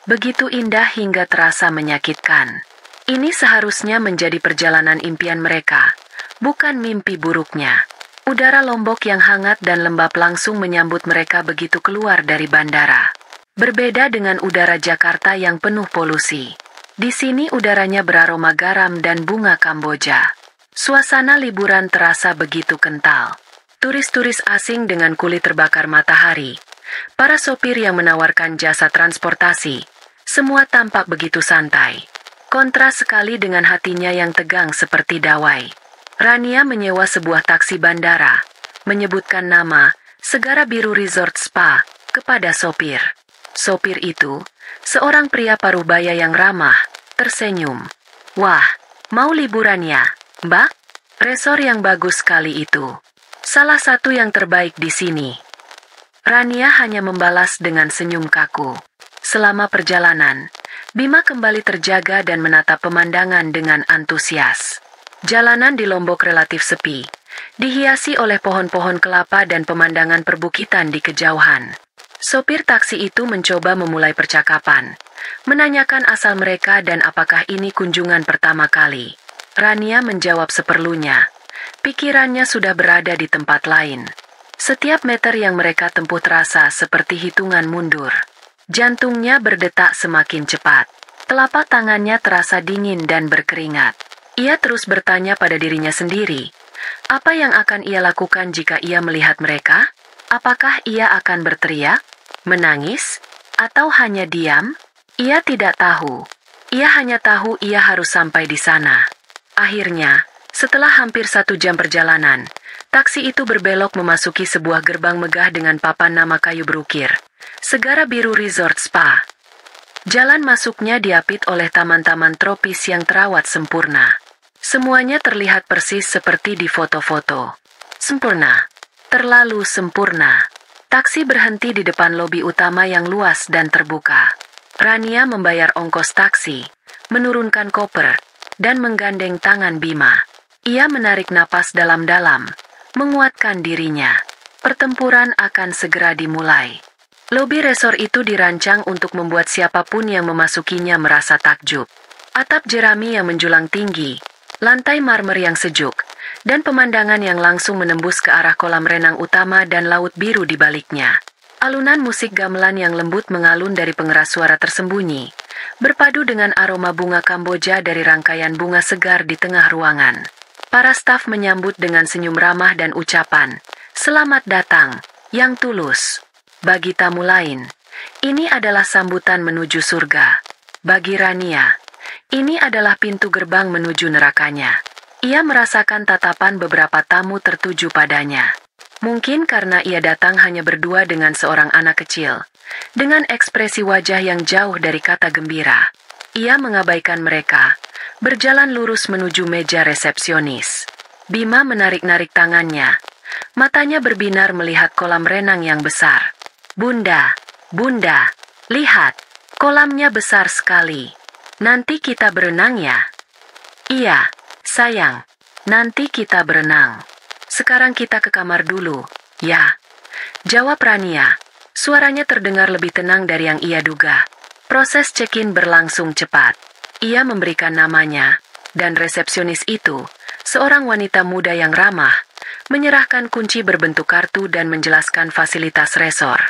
begitu indah hingga terasa menyakitkan. Ini seharusnya menjadi perjalanan impian mereka, bukan mimpi buruknya. Udara Lombok yang hangat dan lembab langsung menyambut mereka begitu keluar dari bandara. Berbeda dengan udara Jakarta yang penuh polusi. Di sini udaranya beraroma garam dan bunga Kamboja. Suasana liburan terasa begitu kental. Turis-turis asing dengan kulit terbakar matahari, para sopir yang menawarkan jasa transportasi, semua tampak begitu santai. Kontras sekali dengan hatinya yang tegang seperti dawai. Rania menyewa sebuah taksi bandara, menyebutkan nama Segara Biru Resort Spa kepada sopir. Sopir itu, seorang pria parubaya yang ramah, tersenyum. Wah, mau liburan ya, Mbak? Resort yang bagus sekali itu. Salah satu yang terbaik di sini. Rania hanya membalas dengan senyum kaku. Selama perjalanan, Bima kembali terjaga dan menatap pemandangan dengan antusias. Jalanan di Lombok relatif sepi, dihiasi oleh pohon-pohon kelapa dan pemandangan perbukitan di kejauhan. Sopir taksi itu mencoba memulai percakapan, menanyakan asal mereka dan apakah ini kunjungan pertama kali. Rania menjawab seperlunya. Pikirannya sudah berada di tempat lain. Setiap meter yang mereka tempuh terasa seperti hitungan mundur. Jantungnya berdetak semakin cepat. Telapak tangannya terasa dingin dan berkeringat. Ia terus bertanya pada dirinya sendiri, apa yang akan ia lakukan jika ia melihat mereka? Apakah ia akan berteriak, menangis, atau hanya diam? Ia tidak tahu. Ia hanya tahu ia harus sampai di sana. Akhirnya, setelah hampir 1 jam perjalanan, taksi itu berbelok memasuki sebuah gerbang megah dengan papan nama kayu berukir. Segara Biru Resort Spa. Jalan masuknya diapit oleh taman-taman tropis yang terawat sempurna. Semuanya terlihat persis seperti di foto-foto. Sempurna. Terlalu sempurna. Taksi berhenti di depan lobi utama yang luas dan terbuka. Rania membayar ongkos taksi, menurunkan koper, dan menggandeng tangan Bima. Ia menarik napas dalam-dalam, menguatkan dirinya. Pertempuran akan segera dimulai. Lobi resor itu dirancang untuk membuat siapapun yang memasukinya merasa takjub. Atap jerami yang menjulang tinggi, lantai marmer yang sejuk, dan pemandangan yang langsung menembus ke arah kolam renang utama dan laut biru di baliknya. Alunan musik gamelan yang lembut mengalun dari pengeras suara tersembunyi, berpadu dengan aroma bunga Kamboja dari rangkaian bunga segar di tengah ruangan. Para staf menyambut dengan senyum ramah dan ucapan, "Selamat datang, yang tulus." Bagi tamu lain, ini adalah sambutan menuju surga. Bagi Rania, ini adalah pintu gerbang menuju nerakanya. Ia merasakan tatapan beberapa tamu tertuju padanya. Mungkin karena ia datang hanya berdua dengan seorang anak kecil, dengan ekspresi wajah yang jauh dari kata gembira. Ia mengabaikan mereka, berjalan lurus menuju meja resepsionis. Bima menarik-narik tangannya. Matanya berbinar melihat kolam renang yang besar. "Bunda, Bunda, lihat, kolamnya besar sekali. Nanti kita berenang ya?" "Iya, sayang, nanti kita berenang. Sekarang kita ke kamar dulu, ya?" jawab Rania. Suaranya terdengar lebih tenang dari yang ia duga. Proses check-in berlangsung cepat. Ia memberikan namanya, dan resepsionis itu, seorang wanita muda yang ramah, menyerahkan kunci berbentuk kartu dan menjelaskan fasilitas resor.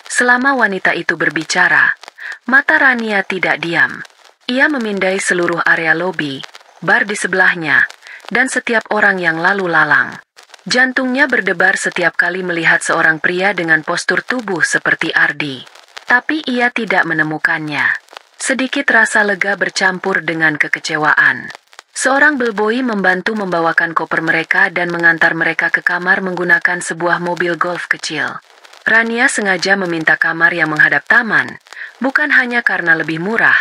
Selama wanita itu berbicara, mata Rania tidak diam. Ia memindai seluruh area lobi, bar di sebelahnya, dan setiap orang yang lalu lalang. Jantungnya berdebar setiap kali melihat seorang pria dengan postur tubuh seperti Ardi. Tapi ia tidak menemukannya. Sedikit rasa lega bercampur dengan kekecewaan. Seorang bellboy membantu membawakan koper mereka dan mengantar mereka ke kamar menggunakan sebuah mobil golf kecil. Rania sengaja meminta kamar yang menghadap taman, bukan hanya karena lebih murah,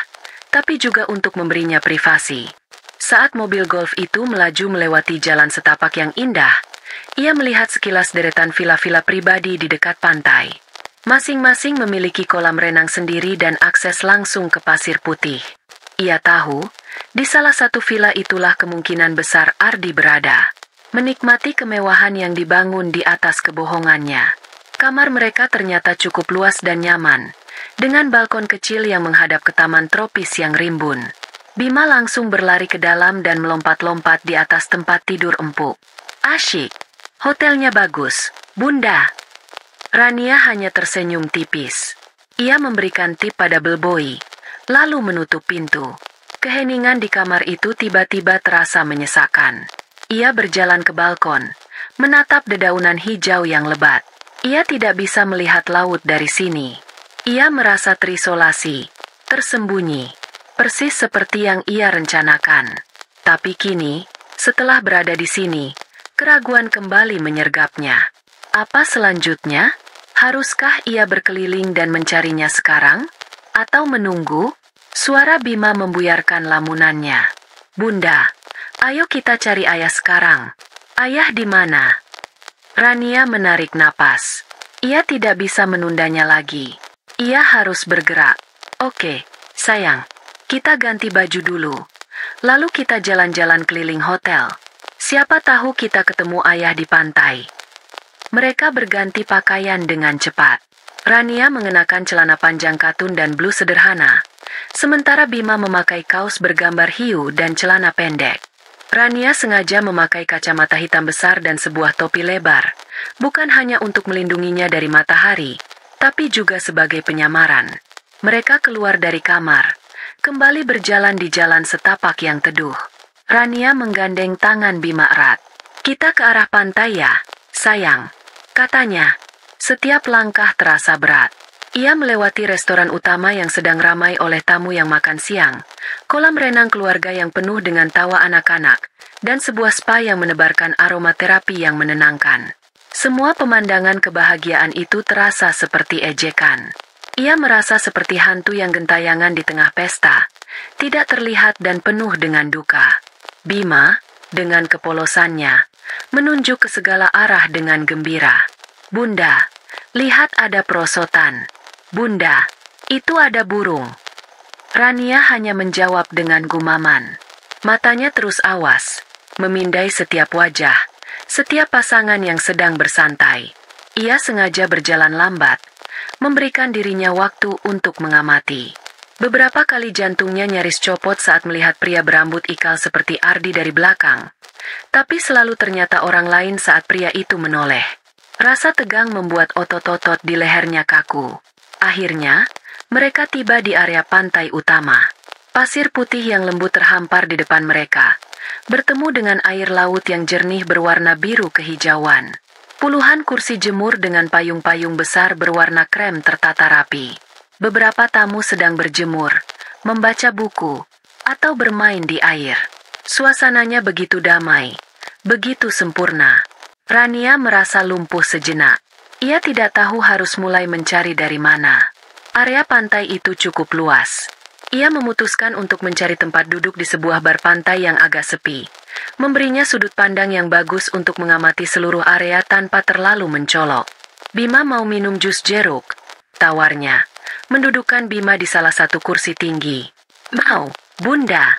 tapi juga untuk memberinya privasi. Saat mobil golf itu melaju melewati jalan setapak yang indah, ia melihat sekilas deretan villa-villa pribadi di dekat pantai. Masing-masing memiliki kolam renang sendiri dan akses langsung ke pasir putih. Ia tahu, di salah satu villa itulah kemungkinan besar Ardi berada. Menikmati kemewahan yang dibangun di atas kebohongannya. Kamar mereka ternyata cukup luas dan nyaman, dengan balkon kecil yang menghadap ke taman tropis yang rimbun. Bima langsung berlari ke dalam dan melompat-lompat di atas tempat tidur empuk. "Asyik. Hotelnya bagus, Bunda." Rania hanya tersenyum tipis. Ia memberikan tip pada bellboy, lalu menutup pintu. Keheningan di kamar itu tiba-tiba terasa menyesakan. Ia berjalan ke balkon, menatap dedaunan hijau yang lebat. Ia tidak bisa melihat laut dari sini. Ia merasa terisolasi, tersembunyi, persis seperti yang ia rencanakan. Tapi kini, setelah berada di sini, keraguan kembali menyergapnya. Apa selanjutnya? Haruskah ia berkeliling dan mencarinya sekarang? Atau menunggu? Suara Bima membuyarkan lamunannya. "Bunda, ayo kita cari ayah sekarang." "Ayah di mana?" Rania menarik napas. Ia tidak bisa menundanya lagi. Ia harus bergerak. "Oke, sayang. Kita ganti baju dulu. Lalu kita jalan-jalan keliling hotel. Siapa tahu kita ketemu ayah di pantai." Mereka berganti pakaian dengan cepat. Rania mengenakan celana panjang katun dan blus sederhana, sementara Bima memakai kaos bergambar hiu dan celana pendek. Rania sengaja memakai kacamata hitam besar dan sebuah topi lebar, bukan hanya untuk melindunginya dari matahari, tapi juga sebagai penyamaran. Mereka keluar dari kamar, kembali berjalan di jalan setapak yang teduh. Rania menggandeng tangan Bima erat. "Kita ke arah pantai ya, sayang," katanya. Setiap langkah terasa berat. Ia melewati restoran utama yang sedang ramai oleh tamu yang makan siang, kolam renang keluarga yang penuh dengan tawa anak-anak, dan sebuah spa yang menebarkan aroma terapi yang menenangkan. Semua pemandangan kebahagiaan itu terasa seperti ejekan. Ia merasa seperti hantu yang gentayangan di tengah pesta, tidak terlihat dan penuh dengan duka. Bima, dengan kepolosannya, menunjuk ke segala arah dengan gembira. "Bunda, lihat ada perosotan. Bunda, itu ada burung." Rania hanya menjawab dengan gumaman. Matanya terus awas, memindai setiap wajah, setiap pasangan yang sedang bersantai. Ia sengaja berjalan lambat, memberikan dirinya waktu untuk mengamati. Beberapa kali jantungnya nyaris copot saat melihat pria berambut ikal seperti Ardi dari belakang. Tapi selalu ternyata orang lain saat pria itu menoleh. Rasa tegang membuat otot-otot di lehernya kaku. Akhirnya, mereka tiba di area pantai utama. Pasir putih yang lembut terhampar di depan mereka, bertemu dengan air laut yang jernih berwarna biru kehijauan. Puluhan kursi jemur dengan payung-payung besar berwarna krem tertata rapi. Beberapa tamu sedang berjemur, membaca buku, atau bermain di air. Suasananya begitu damai, begitu sempurna. Rania merasa lumpuh sejenak. Ia tidak tahu harus mulai mencari dari mana. Area pantai itu cukup luas. Ia memutuskan untuk mencari tempat duduk di sebuah bar pantai yang agak sepi, memberinya sudut pandang yang bagus untuk mengamati seluruh area tanpa terlalu mencolok. "Bima mau minum jus jeruk?" tawarnya, mendudukkan Bima di salah satu kursi tinggi. "Mau, Bunda."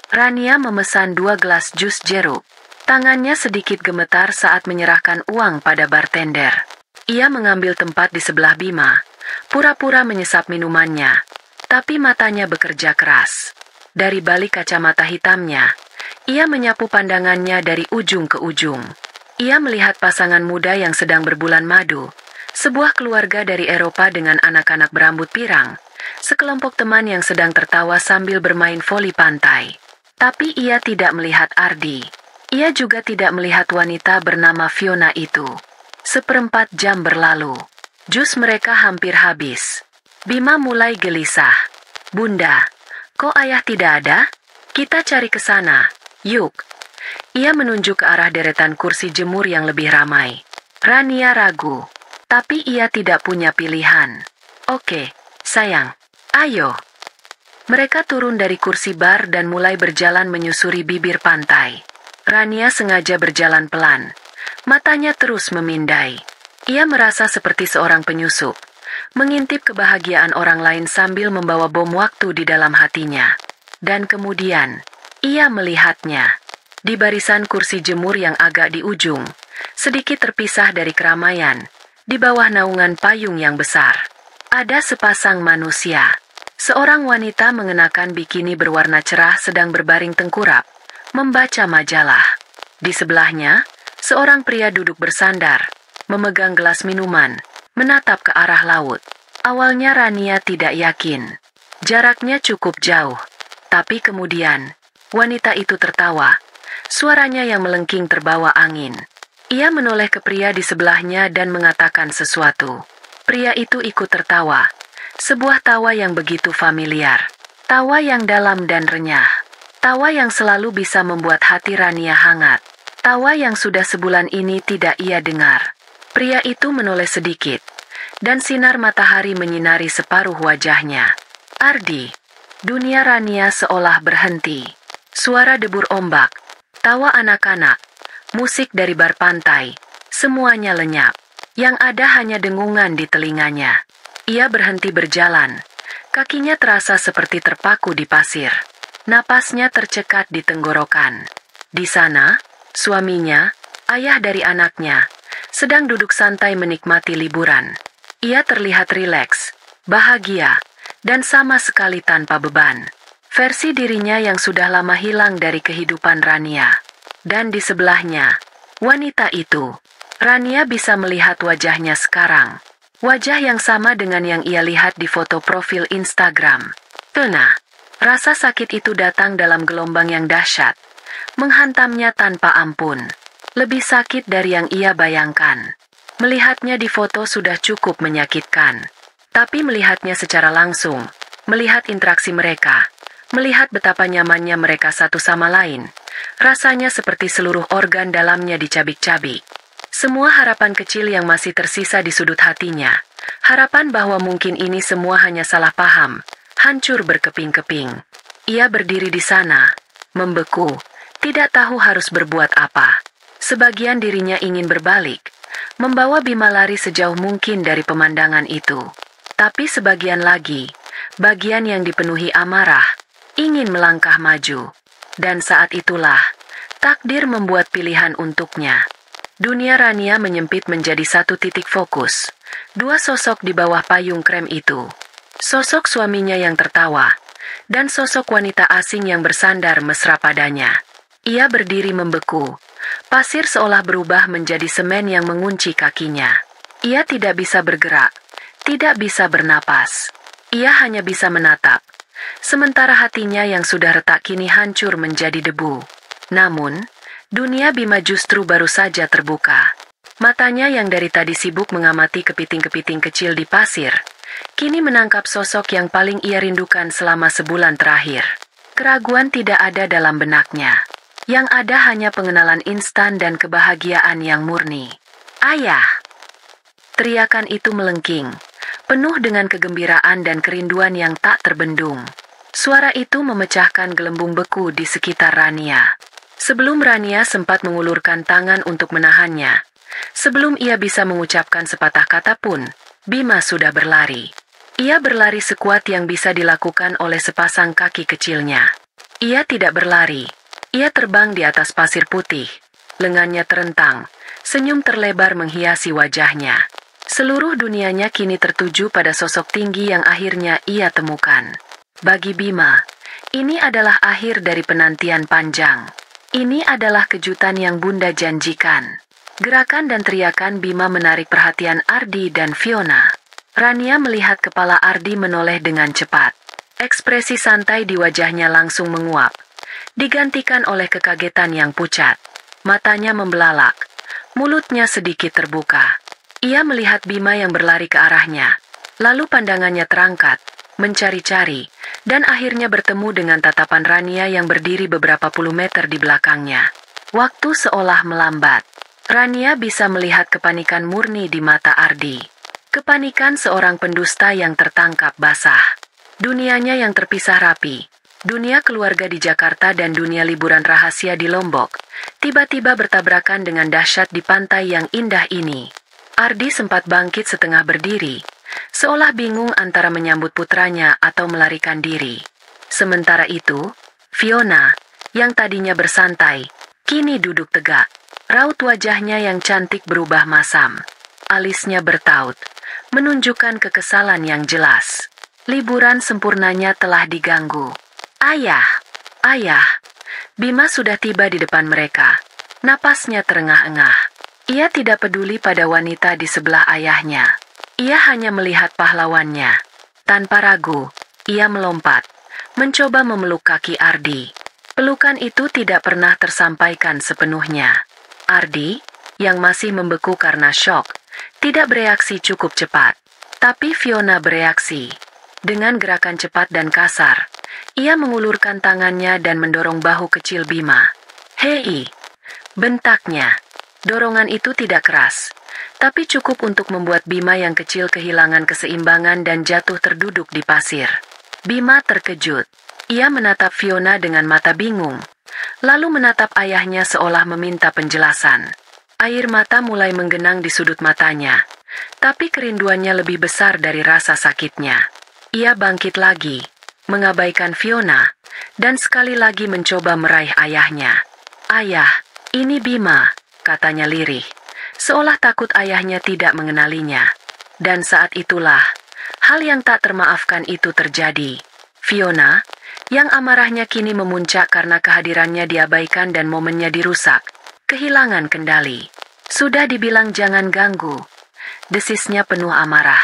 Rania memesan 2 gelas jus jeruk. Tangannya sedikit gemetar saat menyerahkan uang pada bartender. Ia mengambil tempat di sebelah Bima, pura-pura menyesap minumannya, tapi matanya bekerja keras. Dari balik kacamata hitamnya, ia menyapu pandangannya dari ujung ke ujung. Ia melihat pasangan muda yang sedang berbulan madu, sebuah keluarga dari Eropa dengan anak-anak berambut pirang, sekelompok teman yang sedang tertawa sambil bermain voli pantai. Tapi ia tidak melihat Ardi. Ia juga tidak melihat wanita bernama Fiona itu. 1/4 jam berlalu. Jus mereka hampir habis. Bima mulai gelisah. "Bunda, kok ayah tidak ada? Kita cari ke sana, yuk." Ia menunjuk ke arah deretan kursi jemur yang lebih ramai. Rania ragu, tapi ia tidak punya pilihan. "Oke, sayang, ayo." Mereka turun dari kursi bar dan mulai berjalan menyusuri bibir pantai. Rania sengaja berjalan pelan. Matanya terus memindai. Ia merasa seperti seorang penyusup, mengintip kebahagiaan orang lain sambil membawa bom waktu di dalam hatinya. Dan kemudian, ia melihatnya. Di barisan kursi jemur yang agak di ujung, sedikit terpisah dari keramaian, di bawah naungan payung yang besar, ada sepasang manusia. Seorang wanita mengenakan bikini berwarna cerah sedang berbaring tengkurap, membaca majalah. Di sebelahnya, seorang pria duduk bersandar, memegang gelas minuman, menatap ke arah laut. Awalnya Rania tidak yakin. Jaraknya cukup jauh. Tapi kemudian, wanita itu tertawa. Suaranya yang melengking terbawa angin. Ia menoleh ke pria di sebelahnya dan mengatakan sesuatu. Pria itu ikut tertawa. Sebuah tawa yang begitu familiar. Tawa yang dalam dan renyah. Tawa yang selalu bisa membuat hati Rania hangat. Tawa yang sudah sebulan ini tidak ia dengar. Pria itu menoleh sedikit, dan sinar matahari menyinari separuh wajahnya. "Ardi." Dunia Rania seolah berhenti. Suara debur ombak, tawa anak-anak, musik dari bar pantai, semuanya lenyap. Yang ada hanya dengungan di telinganya. Ia berhenti berjalan. Kakinya terasa seperti terpaku di pasir. Napasnya tercekat di tenggorokan. Di sana, suaminya, ayah dari anaknya, sedang duduk santai menikmati liburan. Ia terlihat rileks, bahagia, dan sama sekali tanpa beban. Versi dirinya yang sudah lama hilang dari kehidupan Rania. Dan di sebelahnya, wanita itu. Rania bisa melihat wajahnya sekarang. Wajah yang sama dengan yang ia lihat di foto profil Instagram. Tenang. Rasa sakit itu datang dalam gelombang yang dahsyat, menghantamnya tanpa ampun. Lebih sakit dari yang ia bayangkan. Melihatnya di foto sudah cukup menyakitkan. Tapi melihatnya secara langsung, melihat interaksi mereka, melihat betapa nyamannya mereka satu sama lain, rasanya seperti seluruh organ dalamnya dicabik-cabik. Semua harapan kecil yang masih tersisa di sudut hatinya, Harapan bahwa mungkin ini semua hanya salah paham, hancur berkeping-keping. Ia berdiri di sana, membeku, tidak tahu harus berbuat apa. Sebagian dirinya ingin berbalik, membawa Bima lari sejauh mungkin dari pemandangan itu. Tapi sebagian lagi, bagian yang dipenuhi amarah, ingin melangkah maju. Dan saat itulah, takdir membuat pilihan untuknya. Dunia Rania menyempit menjadi satu titik fokus. Dua sosok di bawah payung krem itu. Sosok suaminya yang tertawa, dan sosok wanita asing yang bersandar mesra padanya. Ia berdiri membeku. Pasir seolah berubah menjadi semen yang mengunci kakinya. Ia tidak bisa bergerak, tidak bisa bernapas. Ia hanya bisa menatap. Sementara hatinya yang sudah retak kini hancur menjadi debu. Namun, dunia Bima justru baru saja terbuka. Matanya yang dari tadi sibuk mengamati kepiting-kepiting kecil di pasir, kini menangkap sosok yang paling ia rindukan selama sebulan terakhir. Keraguan tidak ada dalam benaknya. Yang ada hanya pengenalan instan dan kebahagiaan yang murni. "Ayah!" Teriakan itu melengking, penuh dengan kegembiraan dan kerinduan yang tak terbendung. Suara itu memecahkan gelembung beku di sekitar Rania. Sebelum Rania sempat mengulurkan tangan untuk menahannya, sebelum ia bisa mengucapkan sepatah kata pun, Bima sudah berlari. Ia berlari sekuat yang bisa dilakukan oleh sepasang kaki kecilnya. Ia tidak berlari. Ia terbang di atas pasir putih. Lengannya terentang, senyum terlebar menghiasi wajahnya. Seluruh dunianya kini tertuju pada sosok tinggi yang akhirnya ia temukan. Bagi Bima, ini adalah akhir dari penantian panjang. Ini adalah kejutan yang Bunda janjikan. Gerakan dan teriakan Bima menarik perhatian Ardi dan Fiona. Rania melihat kepala Ardi menoleh dengan cepat. Ekspresi santai di wajahnya langsung menguap, digantikan oleh kekagetan yang pucat. Matanya membelalak, mulutnya sedikit terbuka. Ia melihat Bima yang berlari ke arahnya, lalu pandangannya terangkat, mencari-cari, dan akhirnya bertemu dengan tatapan Rania yang berdiri beberapa puluh meter di belakangnya. Waktu seolah melambat. Rania bisa melihat kepanikan murni di mata Ardi. Kepanikan seorang pendusta yang tertangkap basah. Dunianya yang terpisah rapi, dunia keluarga di Jakarta dan dunia liburan rahasia di Lombok, tiba-tiba bertabrakan dengan dahsyat di pantai yang indah ini. Ardi sempat bangkit setengah berdiri, seolah bingung antara menyambut putranya atau melarikan diri. Sementara itu, Fiona, yang tadinya bersantai, kini duduk tegak. Raut wajahnya yang cantik berubah masam. Alisnya bertaut, menunjukkan kekesalan yang jelas. Liburan sempurnanya telah diganggu. "Ayah! Ayah!" Bima sudah tiba di depan mereka. Napasnya terengah-engah. Ia tidak peduli pada wanita di sebelah ayahnya. Ia hanya melihat pahlawannya. Tanpa ragu, ia melompat, mencoba memeluk kaki Ardi. Pelukan itu tidak pernah tersampaikan sepenuhnya. Ardi, yang masih membeku karena syok, tidak bereaksi cukup cepat. Tapi Fiona bereaksi. Dengan gerakan cepat dan kasar, ia mengulurkan tangannya dan mendorong bahu kecil Bima. "Hei!" bentaknya. Dorongan itu tidak keras, tapi cukup untuk membuat Bima yang kecil kehilangan keseimbangan dan jatuh terduduk di pasir. Bima terkejut. Ia menatap Fiona dengan mata bingung, lalu menatap ayahnya seolah meminta penjelasan. Air mata mulai menggenang di sudut matanya, tapi kerinduannya lebih besar dari rasa sakitnya. Ia bangkit lagi, mengabaikan Fiona, dan sekali lagi mencoba meraih ayahnya. "Ayah, ini Bima," katanya lirih, seolah takut ayahnya tidak mengenalinya. Dan saat itulah, hal yang tak termaafkan itu terjadi. Fiona, yang amarahnya kini memuncak karena kehadirannya diabaikan dan momennya dirusak, kehilangan kendali. "Sudah dibilang jangan ganggu," desisnya penuh amarah.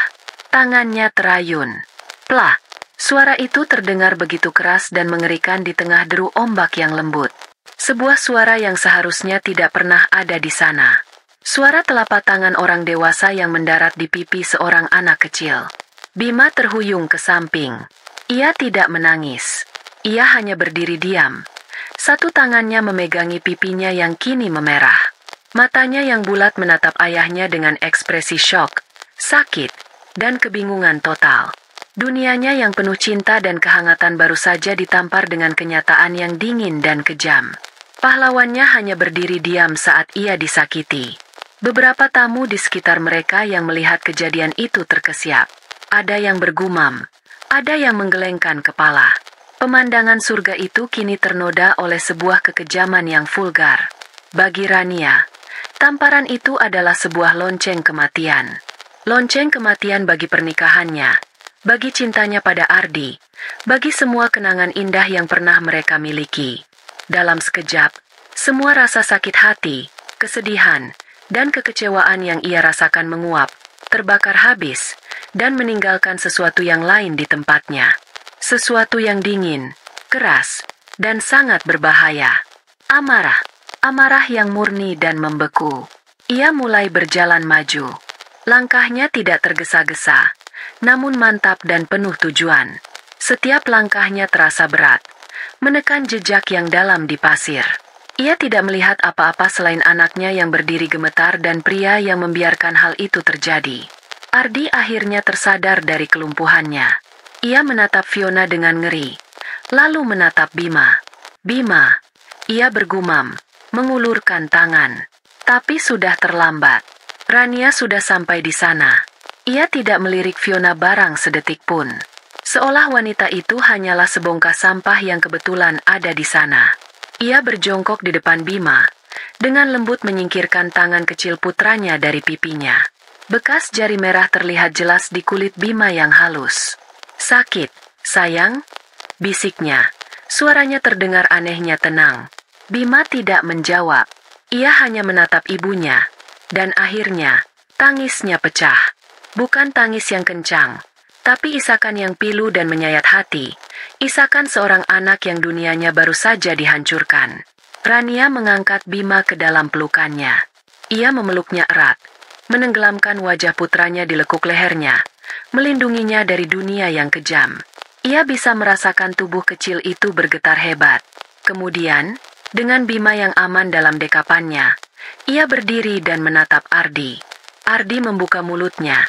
Tangannya terayun. Plah, suara itu terdengar begitu keras dan mengerikan di tengah deru ombak yang lembut. Sebuah suara yang seharusnya tidak pernah ada di sana. Suara telapak tangan orang dewasa yang mendarat di pipi seorang anak kecil. Bima terhuyung ke samping. Ia tidak menangis. Ia hanya berdiri diam. Satu tangannya memegangi pipinya yang kini memerah. Matanya yang bulat menatap ayahnya dengan ekspresi syok, sakit, dan kebingungan total. Dunianya yang penuh cinta dan kehangatan baru saja ditampar dengan kenyataan yang dingin dan kejam. Pahlawannya hanya berdiri diam saat ia disakiti. Beberapa tamu di sekitar mereka yang melihat kejadian itu terkesiap. Ada yang bergumam, ada yang menggelengkan kepala. Pemandangan surga itu kini ternoda oleh sebuah kekejaman yang vulgar. Bagi Rania, tamparan itu adalah sebuah lonceng kematian. Lonceng kematian bagi pernikahannya, bagi cintanya pada Ardi, bagi semua kenangan indah yang pernah mereka miliki. Dalam sekejap, semua rasa sakit hati, kesedihan, dan kekecewaan yang ia rasakan menguap, terbakar habis, dan meninggalkan sesuatu yang lain di tempatnya. Sesuatu yang dingin, keras, dan sangat berbahaya. Amarah. Amarah yang murni dan membeku. Ia mulai berjalan maju. Langkahnya tidak tergesa-gesa, namun mantap dan penuh tujuan. Setiap langkahnya terasa berat, menekan jejak yang dalam di pasir. Ia tidak melihat apa-apa selain anaknya yang berdiri gemetar dan pria yang membiarkan hal itu terjadi. Ardi akhirnya tersadar dari kelumpuhannya. Ia menatap Fiona dengan ngeri, lalu menatap Bima. Bima, ia bergumam, mengulurkan tangan. Tapi sudah terlambat. Rania sudah sampai di sana. Ia tidak melirik Fiona barang sedetik pun. Seolah wanita itu hanyalah sebongkah sampah yang kebetulan ada di sana. Ia berjongkok di depan Bima, dengan lembut menyingkirkan tangan kecil putranya dari pipinya. Bekas jari merah terlihat jelas di kulit Bima yang halus. "Sakit, sayang?" bisiknya. Suaranya terdengar anehnya tenang. Bima tidak menjawab. Ia hanya menatap ibunya. Dan akhirnya, tangisnya pecah. Bukan tangis yang kencang, tapi isakan yang pilu dan menyayat hati. Isakan seorang anak yang dunianya baru saja dihancurkan. Rania mengangkat Bima ke dalam pelukannya. Ia memeluknya erat, menenggelamkan wajah putranya di lekuk lehernya, melindunginya dari dunia yang kejam. Ia bisa merasakan tubuh kecil itu bergetar hebat. Kemudian, dengan Bima yang aman dalam dekapannya, ia berdiri dan menatap Ardi. Ardi membuka mulutnya,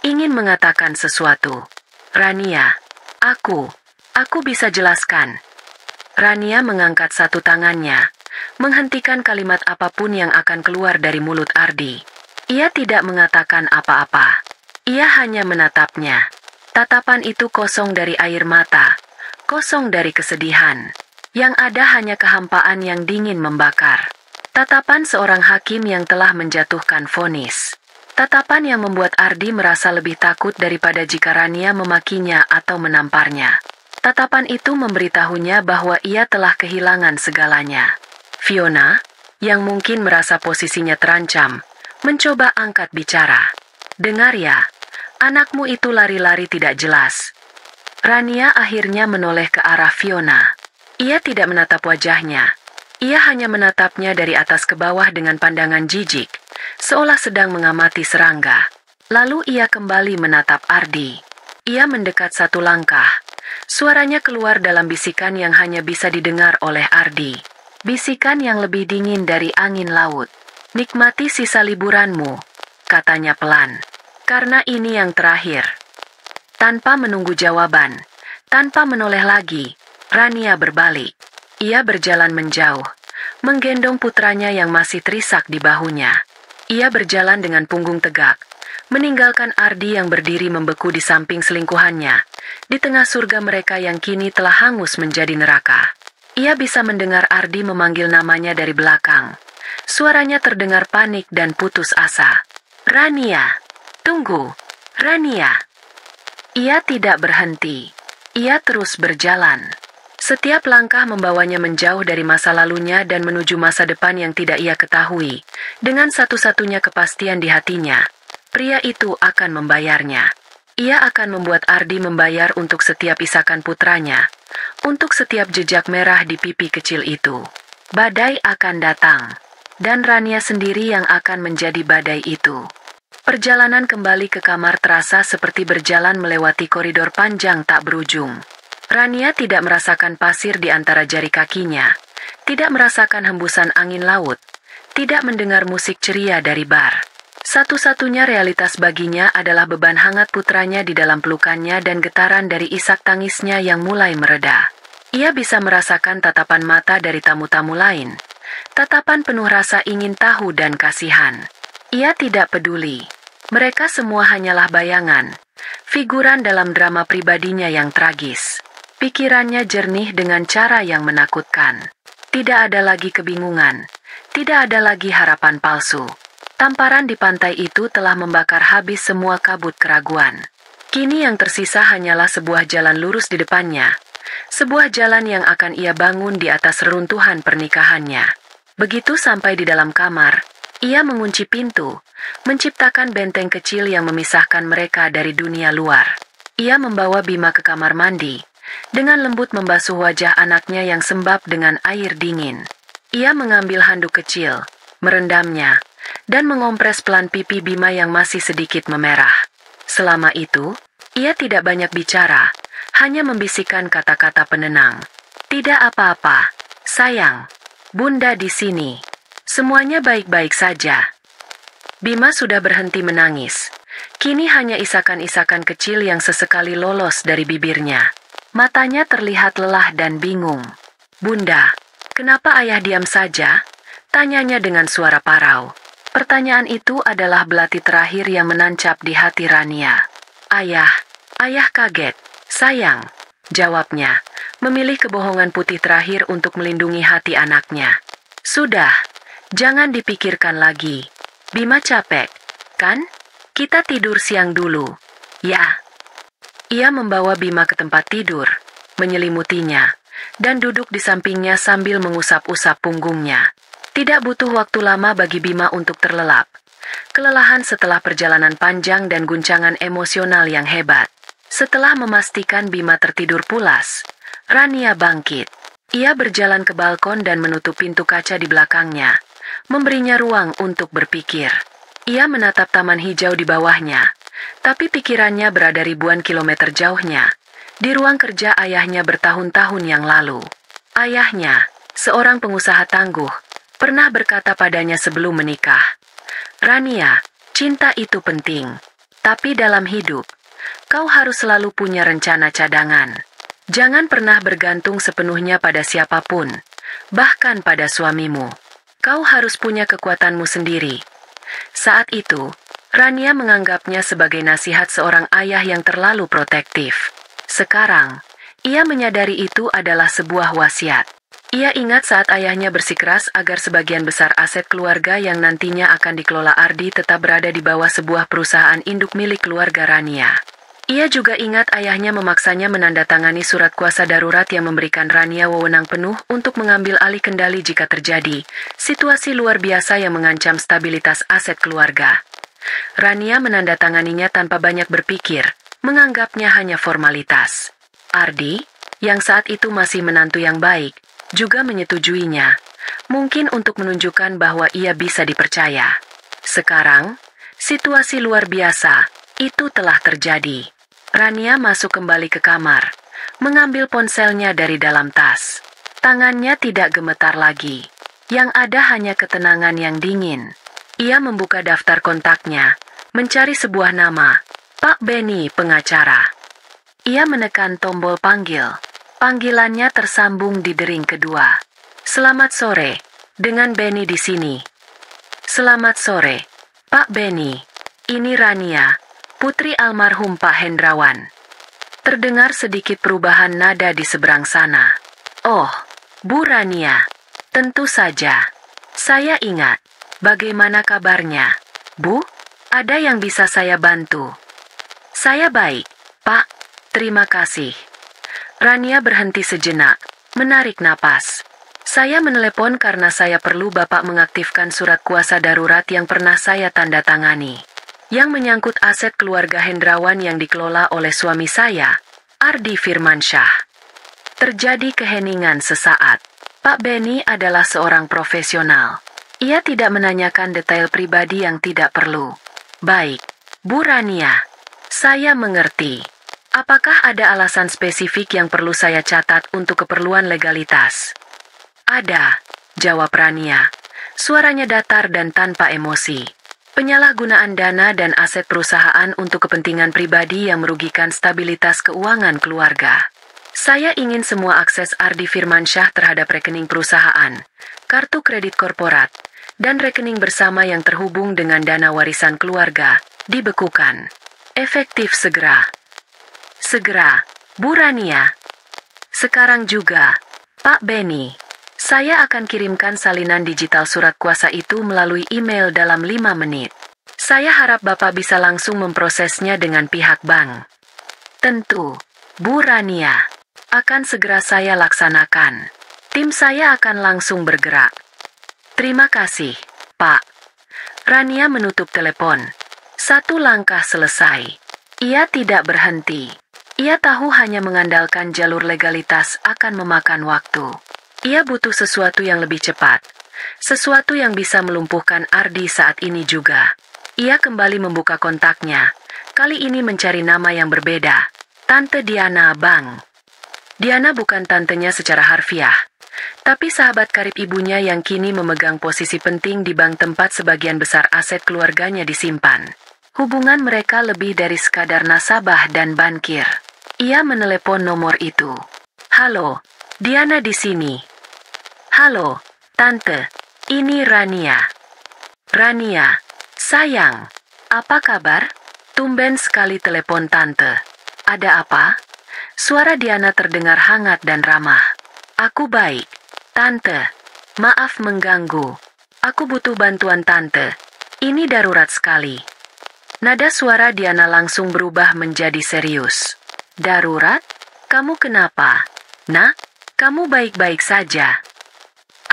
ingin mengatakan sesuatu. "Rania, aku bisa jelaskan." Rania mengangkat satu tangannya, menghentikan kalimat apapun yang akan keluar dari mulut Ardi. Ia tidak mengatakan apa-apa. Ia hanya menatapnya. Tatapan itu kosong dari air mata, kosong dari kesedihan. Yang ada hanya kehampaan yang dingin membakar. Tatapan seorang hakim yang telah menjatuhkan vonis. Tatapan yang membuat Ardi merasa lebih takut daripada jika Rania memakinya atau menamparnya. Tatapan itu memberitahunya bahwa ia telah kehilangan segalanya. Fiona, yang mungkin merasa posisinya terancam, mencoba angkat bicara. "Dengar ya, anakmu itu lari-lari tidak jelas." Rania akhirnya menoleh ke arah Fiona. Ia tidak menatap wajahnya. Ia hanya menatapnya dari atas ke bawah dengan pandangan jijik, seolah sedang mengamati serangga. Lalu ia kembali menatap Ardi. Ia mendekat satu langkah. Suaranya keluar dalam bisikan yang hanya bisa didengar oleh Ardi. Bisikan yang lebih dingin dari angin laut. "Nikmati sisa liburanmu," katanya pelan. "Karena ini yang terakhir." Tanpa menunggu jawaban, tanpa menoleh lagi, Rania berbalik. Ia berjalan menjauh, menggendong putranya yang masih terisak di bahunya. Ia berjalan dengan punggung tegak, meninggalkan Ardi yang berdiri membeku di samping selingkuhannya, di tengah surga mereka yang kini telah hangus menjadi neraka. Ia bisa mendengar Ardi memanggil namanya dari belakang. Suaranya terdengar panik dan putus asa. "Rania, tunggu, Rania." Ia tidak berhenti. Ia terus berjalan. Setiap langkah membawanya menjauh dari masa lalunya dan menuju masa depan yang tidak ia ketahui. Dengan satu-satunya kepastian di hatinya, pria itu akan membayarnya. Ia akan membuat Ardi membayar untuk setiap isakan putranya, untuk setiap jejak merah di pipi kecil itu. Badai akan datang, dan Rania sendiri yang akan menjadi badai itu. Perjalanan kembali ke kamar terasa seperti berjalan melewati koridor panjang tak berujung. Rania tidak merasakan pasir di antara jari kakinya, tidak merasakan hembusan angin laut, tidak mendengar musik ceria dari bar. Satu-satunya realitas baginya adalah beban hangat putranya di dalam pelukannya dan getaran dari isak tangisnya yang mulai mereda. Ia bisa merasakan tatapan mata dari tamu-tamu lain. Tatapan penuh rasa ingin tahu dan kasihan. Ia tidak peduli. Mereka semua hanyalah bayangan. Figuran dalam drama pribadinya yang tragis. Pikirannya jernih dengan cara yang menakutkan. Tidak ada lagi kebingungan. Tidak ada lagi harapan palsu. Tamparan di pantai itu telah membakar habis semua kabut keraguan. Kini yang tersisa hanyalah sebuah jalan lurus di depannya. Sebuah jalan yang akan ia bangun di atas reruntuhan pernikahannya. Begitu sampai di dalam kamar, ia mengunci pintu, menciptakan benteng kecil yang memisahkan mereka dari dunia luar. Ia membawa Bima ke kamar mandi, dengan lembut membasuh wajah anaknya yang sembab dengan air dingin. Ia mengambil handuk kecil, merendamnya, dan mengompres pelan pipi Bima yang masih sedikit memerah. Selama itu, ia tidak banyak bicara, hanya membisikkan kata-kata penenang. Tidak apa-apa, sayang. Bunda di sini. Semuanya baik-baik saja. Bima sudah berhenti menangis. Kini hanya isakan-isakan kecil yang sesekali lolos dari bibirnya. Matanya terlihat lelah dan bingung. Bunda, kenapa ayah diam saja? Tanyanya dengan suara parau. Pertanyaan itu adalah belati terakhir yang menancap di hati Rania. Ayah kaget. Sayang, jawabnya, memilih kebohongan putih terakhir untuk melindungi hati anaknya. Sudah, jangan dipikirkan lagi. Bima capek, kan? Kita tidur siang dulu. Ya. Ia membawa Bima ke tempat tidur, menyelimutinya, dan duduk di sampingnya sambil mengusap-usap punggungnya. Tidak butuh waktu lama bagi Bima untuk terlelap. Kelelahan setelah perjalanan panjang dan guncangan emosional yang hebat. Setelah memastikan Bima tertidur pulas, Rania bangkit. Ia berjalan ke balkon dan menutup pintu kaca di belakangnya, memberinya ruang untuk berpikir. Ia menatap taman hijau di bawahnya, tapi pikirannya berada ribuan kilometer jauhnya, di ruang kerja ayahnya bertahun-tahun yang lalu. Ayahnya, seorang pengusaha tangguh, pernah berkata padanya sebelum menikah, "Rania, cinta itu penting, tapi dalam hidup, kau harus selalu punya rencana cadangan. Jangan pernah bergantung sepenuhnya pada siapapun, bahkan pada suamimu. Kau harus punya kekuatanmu sendiri." Saat itu, Rania menganggapnya sebagai nasihat seorang ayah yang terlalu protektif. Sekarang, ia menyadari itu adalah sebuah wasiat. Ia ingat saat ayahnya bersikeras agar sebagian besar aset keluarga yang nantinya akan dikelola Ardi tetap berada di bawah sebuah perusahaan induk milik keluarga Rania. Ia juga ingat ayahnya memaksanya menandatangani surat kuasa darurat yang memberikan Rania wewenang penuh untuk mengambil alih kendali jika terjadi situasi luar biasa yang mengancam stabilitas aset keluarga. Rania menandatanganinya tanpa banyak berpikir, menganggapnya hanya formalitas. Ardi, yang saat itu masih menantu yang baik, juga menyetujuinya, mungkin untuk menunjukkan bahwa ia bisa dipercaya. Sekarang, situasi luar biasa itu telah terjadi. Rania masuk kembali ke kamar, mengambil ponselnya dari dalam tas. Tangannya tidak gemetar lagi. Yang ada hanya ketenangan yang dingin. Ia membuka daftar kontaknya, mencari sebuah nama, Pak Benny, pengacara. Ia menekan tombol panggil. Panggilannya tersambung di dering kedua. "Selamat sore, dengan Benny di sini." "Selamat sore, Pak Benny. Ini Rania, putri almarhum Pak Hendrawan." Terdengar sedikit perubahan nada di seberang sana. "Oh, Bu Rania. Tentu saja. Saya ingat. Bagaimana kabarnya, Bu? Ada yang bisa saya bantu?" "Saya baik, Pak. Terima kasih." Rania berhenti sejenak, menarik napas. "Saya menelepon karena saya perlu Bapak mengaktifkan surat kuasa darurat yang pernah saya tanda tangani, yang menyangkut aset keluarga Hendrawan yang dikelola oleh suami saya, Ardi Firmansyah." Terjadi keheningan sesaat. Pak Benny adalah seorang profesional. Ia tidak menanyakan detail pribadi yang tidak perlu. "Baik, Bu Rania. Saya mengerti. Apakah ada alasan spesifik yang perlu saya catat untuk keperluan legalitas?" "Ada," jawab Rania. Suaranya datar dan tanpa emosi. Penyalahgunaan dana dan aset perusahaan untuk kepentingan pribadi yang merugikan stabilitas keuangan keluarga. Saya ingin semua akses Ardi Firmansyah terhadap rekening perusahaan, kartu kredit korporat, dan rekening bersama yang terhubung dengan dana warisan keluarga dibekukan. Efektif segera. Segera, Bu Rania. Sekarang juga, Pak Benny. Saya akan kirimkan salinan digital surat kuasa itu melalui email dalam 5 menit. Saya harap Bapak bisa langsung memprosesnya dengan pihak bank. Tentu, Bu Rania. Akan segera saya laksanakan. Tim saya akan langsung bergerak. Terima kasih, Pak. Rania menutup telepon. 1 langkah selesai. Ia tidak berhenti. Ia tahu hanya mengandalkan jalur legalitas akan memakan waktu. Ia butuh sesuatu yang lebih cepat. Sesuatu yang bisa melumpuhkan Ardi saat ini juga. Ia kembali membuka kontaknya. Kali ini mencari nama yang berbeda. Tante Diana Bang. Diana bukan tantenya secara harfiah, tapi sahabat karib ibunya yang kini memegang posisi penting di bank tempat sebagian besar aset keluarganya disimpan. Hubungan mereka lebih dari sekadar nasabah dan bankir. Ia menelepon nomor itu. Halo, Diana di sini. Halo, Tante. Ini Rania. Rania, sayang. Apa kabar? Tumben sekali telepon Tante. Ada apa? Suara Diana terdengar hangat dan ramah. Aku baik. Tante, maaf mengganggu. Aku butuh bantuan Tante. Ini darurat sekali. Nada suara Diana langsung berubah menjadi serius. Darurat? Kamu kenapa? Nak, kamu baik-baik saja.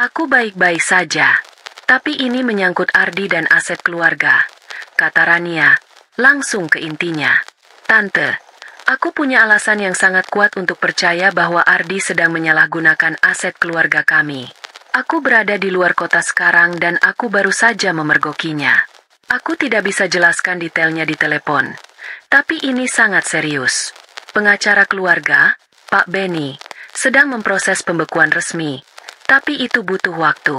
Aku baik-baik saja. Tapi ini menyangkut Ardi dan aset keluarga, kata Rania, langsung ke intinya. Tante, aku punya alasan yang sangat kuat untuk percaya bahwa Ardi sedang menyalahgunakan aset keluarga kami. Aku berada di luar kota sekarang dan aku baru saja memergokinya. Aku tidak bisa jelaskan detailnya di telepon. Tapi ini sangat serius. Pengacara keluarga, Pak Benny, sedang memproses pembekuan resmi. Tapi itu butuh waktu.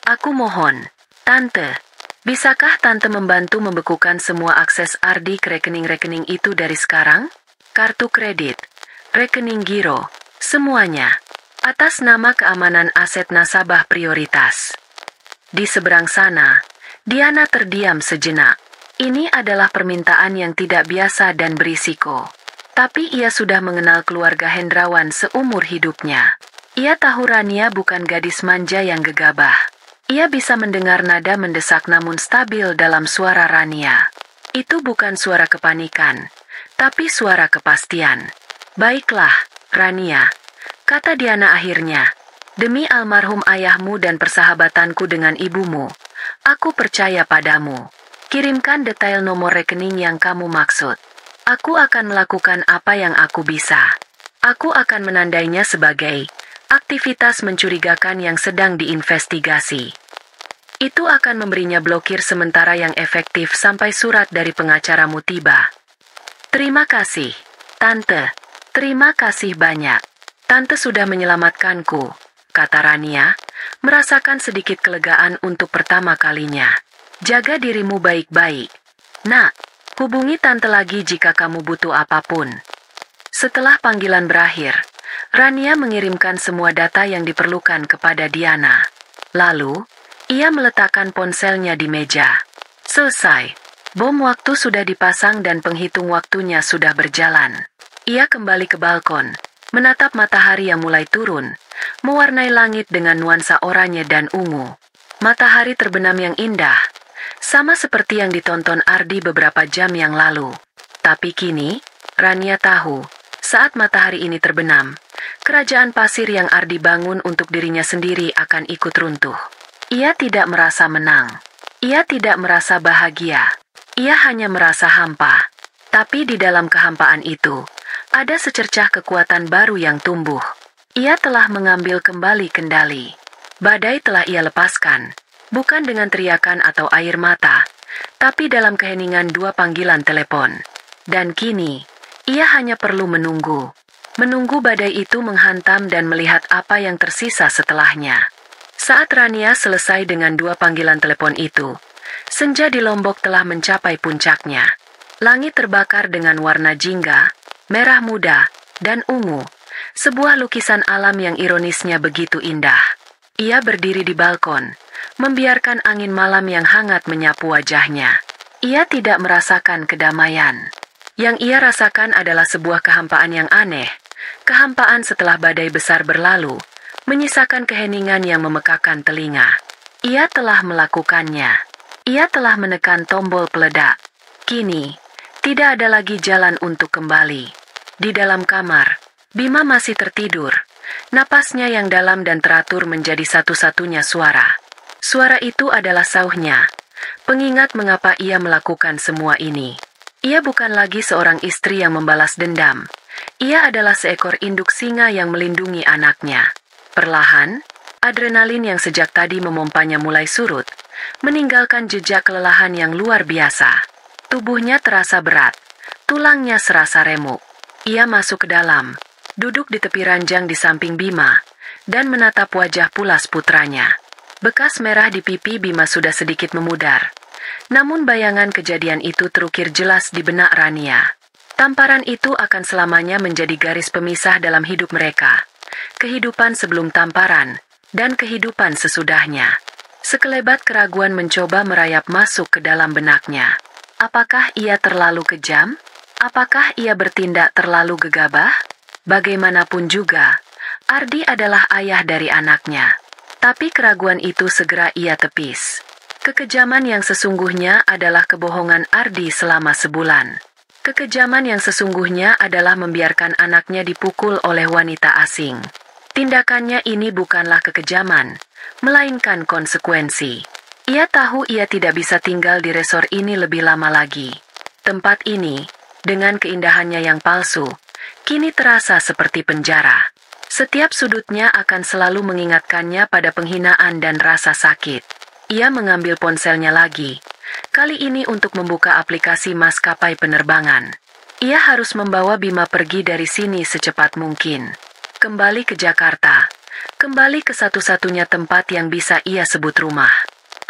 Aku mohon, Tante, bisakah Tante membantu membekukan semua akses Ardi ke rekening-rekening itu dari sekarang? Kartu kredit, rekening giro, semuanya. Atas nama keamanan aset nasabah prioritas. Di seberang sana, Diana terdiam sejenak. Ini adalah permintaan yang tidak biasa dan berisiko. Tapi ia sudah mengenal keluarga Hendrawan seumur hidupnya. Ia tahu Rania bukan gadis manja yang gegabah. Ia bisa mendengar nada mendesak namun stabil dalam suara Rania. Itu bukan suara kepanikan, tapi suara kepastian. Baiklah, Rania, kata Diana akhirnya. Demi almarhum ayahmu dan persahabatanku dengan ibumu, aku percaya padamu. Kirimkan detail nomor rekening yang kamu maksud. Aku akan melakukan apa yang aku bisa. Aku akan menandainya sebagai aktivitas mencurigakan yang sedang diinvestigasi. Itu akan memberinya blokir sementara yang efektif sampai surat dari pengacaramu tiba. Terima kasih, Tante. Terima kasih banyak. Tante sudah menyelamatkanku, kata Rania, merasakan sedikit kelegaan untuk pertama kalinya. Jaga dirimu baik-baik. Nak, hubungi Tante lagi jika kamu butuh apapun. Setelah panggilan berakhir, Rania mengirimkan semua data yang diperlukan kepada Diana. Lalu, ia meletakkan ponselnya di meja. Selesai. Bom waktu sudah dipasang dan penghitung waktunya sudah berjalan. Ia kembali ke balkon, menatap matahari yang mulai turun, mewarnai langit dengan nuansa oranye dan ungu. Matahari terbenam yang indah, sama seperti yang ditonton Ardi beberapa jam yang lalu. Tapi kini, Rania tahu, saat matahari ini terbenam, kerajaan pasir yang Ardi bangun untuk dirinya sendiri akan ikut runtuh. Ia tidak merasa menang. Ia tidak merasa bahagia. Ia hanya merasa hampa. Tapi di dalam kehampaan itu, ada secercah kekuatan baru yang tumbuh. Ia telah mengambil kembali kendali. Badai telah ia lepaskan, bukan dengan teriakan atau air mata, tapi dalam keheningan 2 panggilan telepon. Dan kini, ia hanya perlu menunggu. Menunggu badai itu menghantam dan melihat apa yang tersisa setelahnya. Saat Rania selesai dengan 2 panggilan telepon itu, Senja di Lombok telah mencapai puncaknya. Langit terbakar dengan warna jingga, merah muda, dan ungu. Sebuah lukisan alam yang ironisnya begitu indah. Ia berdiri di balkon, membiarkan angin malam yang hangat menyapu wajahnya. Ia tidak merasakan kedamaian. Yang ia rasakan adalah sebuah kehampaan yang aneh. Kehampaan setelah badai besar berlalu, menyisakan keheningan yang memekakan telinga. Ia telah melakukannya. Ia telah menekan tombol peledak. Kini, tidak ada lagi jalan untuk kembali. Di dalam kamar, Bima masih tertidur. Napasnya yang dalam dan teratur menjadi satu-satunya suara. Suara itu adalah sauhnya. Pengingat mengapa ia melakukan semua ini. Ia bukan lagi seorang istri yang membalas dendam. Ia adalah seekor induk singa yang melindungi anaknya. Perlahan, adrenalin yang sejak tadi memompanya mulai surut, meninggalkan jejak kelelahan yang luar biasa. Tubuhnya terasa berat, tulangnya serasa remuk. Ia masuk ke dalam, duduk di tepi ranjang di samping Bima, dan menatap wajah pulas putranya. Bekas merah di pipi Bima sudah sedikit memudar. Namun bayangan kejadian itu terukir jelas di benak Rania. Tamparan itu akan selamanya menjadi garis pemisah dalam hidup mereka. Kehidupan sebelum tamparan, dan kehidupan sesudahnya. Sekelebat keraguan mencoba merayap masuk ke dalam benaknya. Apakah ia terlalu kejam? Apakah ia bertindak terlalu gegabah? Bagaimanapun juga, Ardi adalah ayah dari anaknya. Tapi keraguan itu segera ia tepis. Kekejaman yang sesungguhnya adalah kebohongan Ardi selama sebulan. Kekejaman yang sesungguhnya adalah membiarkan anaknya dipukul oleh wanita asing. Tindakannya ini bukanlah kekejaman, melainkan konsekuensi. Ia tahu ia tidak bisa tinggal di resor ini lebih lama lagi. Tempat ini, dengan keindahannya yang palsu, kini terasa seperti penjara. Setiap sudutnya akan selalu mengingatkannya pada penghinaan dan rasa sakit. Ia mengambil ponselnya lagi, kali ini untuk membuka aplikasi maskapai penerbangan. Ia harus membawa Bima pergi dari sini secepat mungkin. Kembali ke Jakarta, kembali ke satu-satunya tempat yang bisa ia sebut rumah.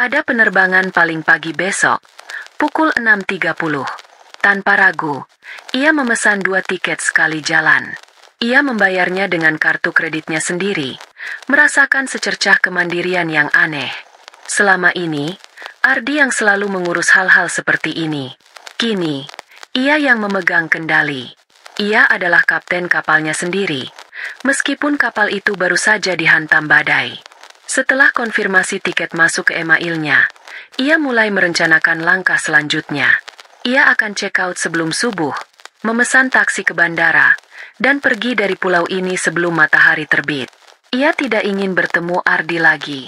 Ada penerbangan paling pagi besok, pukul 6.30. Tanpa ragu, ia memesan 2 tiket sekali jalan. Ia membayarnya dengan kartu kreditnya sendiri, merasakan secercah kemandirian yang aneh. Selama ini, Ardi yang selalu mengurus hal-hal seperti ini. Kini, ia yang memegang kendali. Ia adalah kapten kapalnya sendiri, meskipun kapal itu baru saja dihantam badai. Setelah konfirmasi tiket masuk ke emailnya, ia mulai merencanakan langkah selanjutnya. Ia akan check out sebelum subuh, memesan taksi ke bandara, dan pergi dari pulau ini sebelum matahari terbit. Ia tidak ingin bertemu Ardi lagi.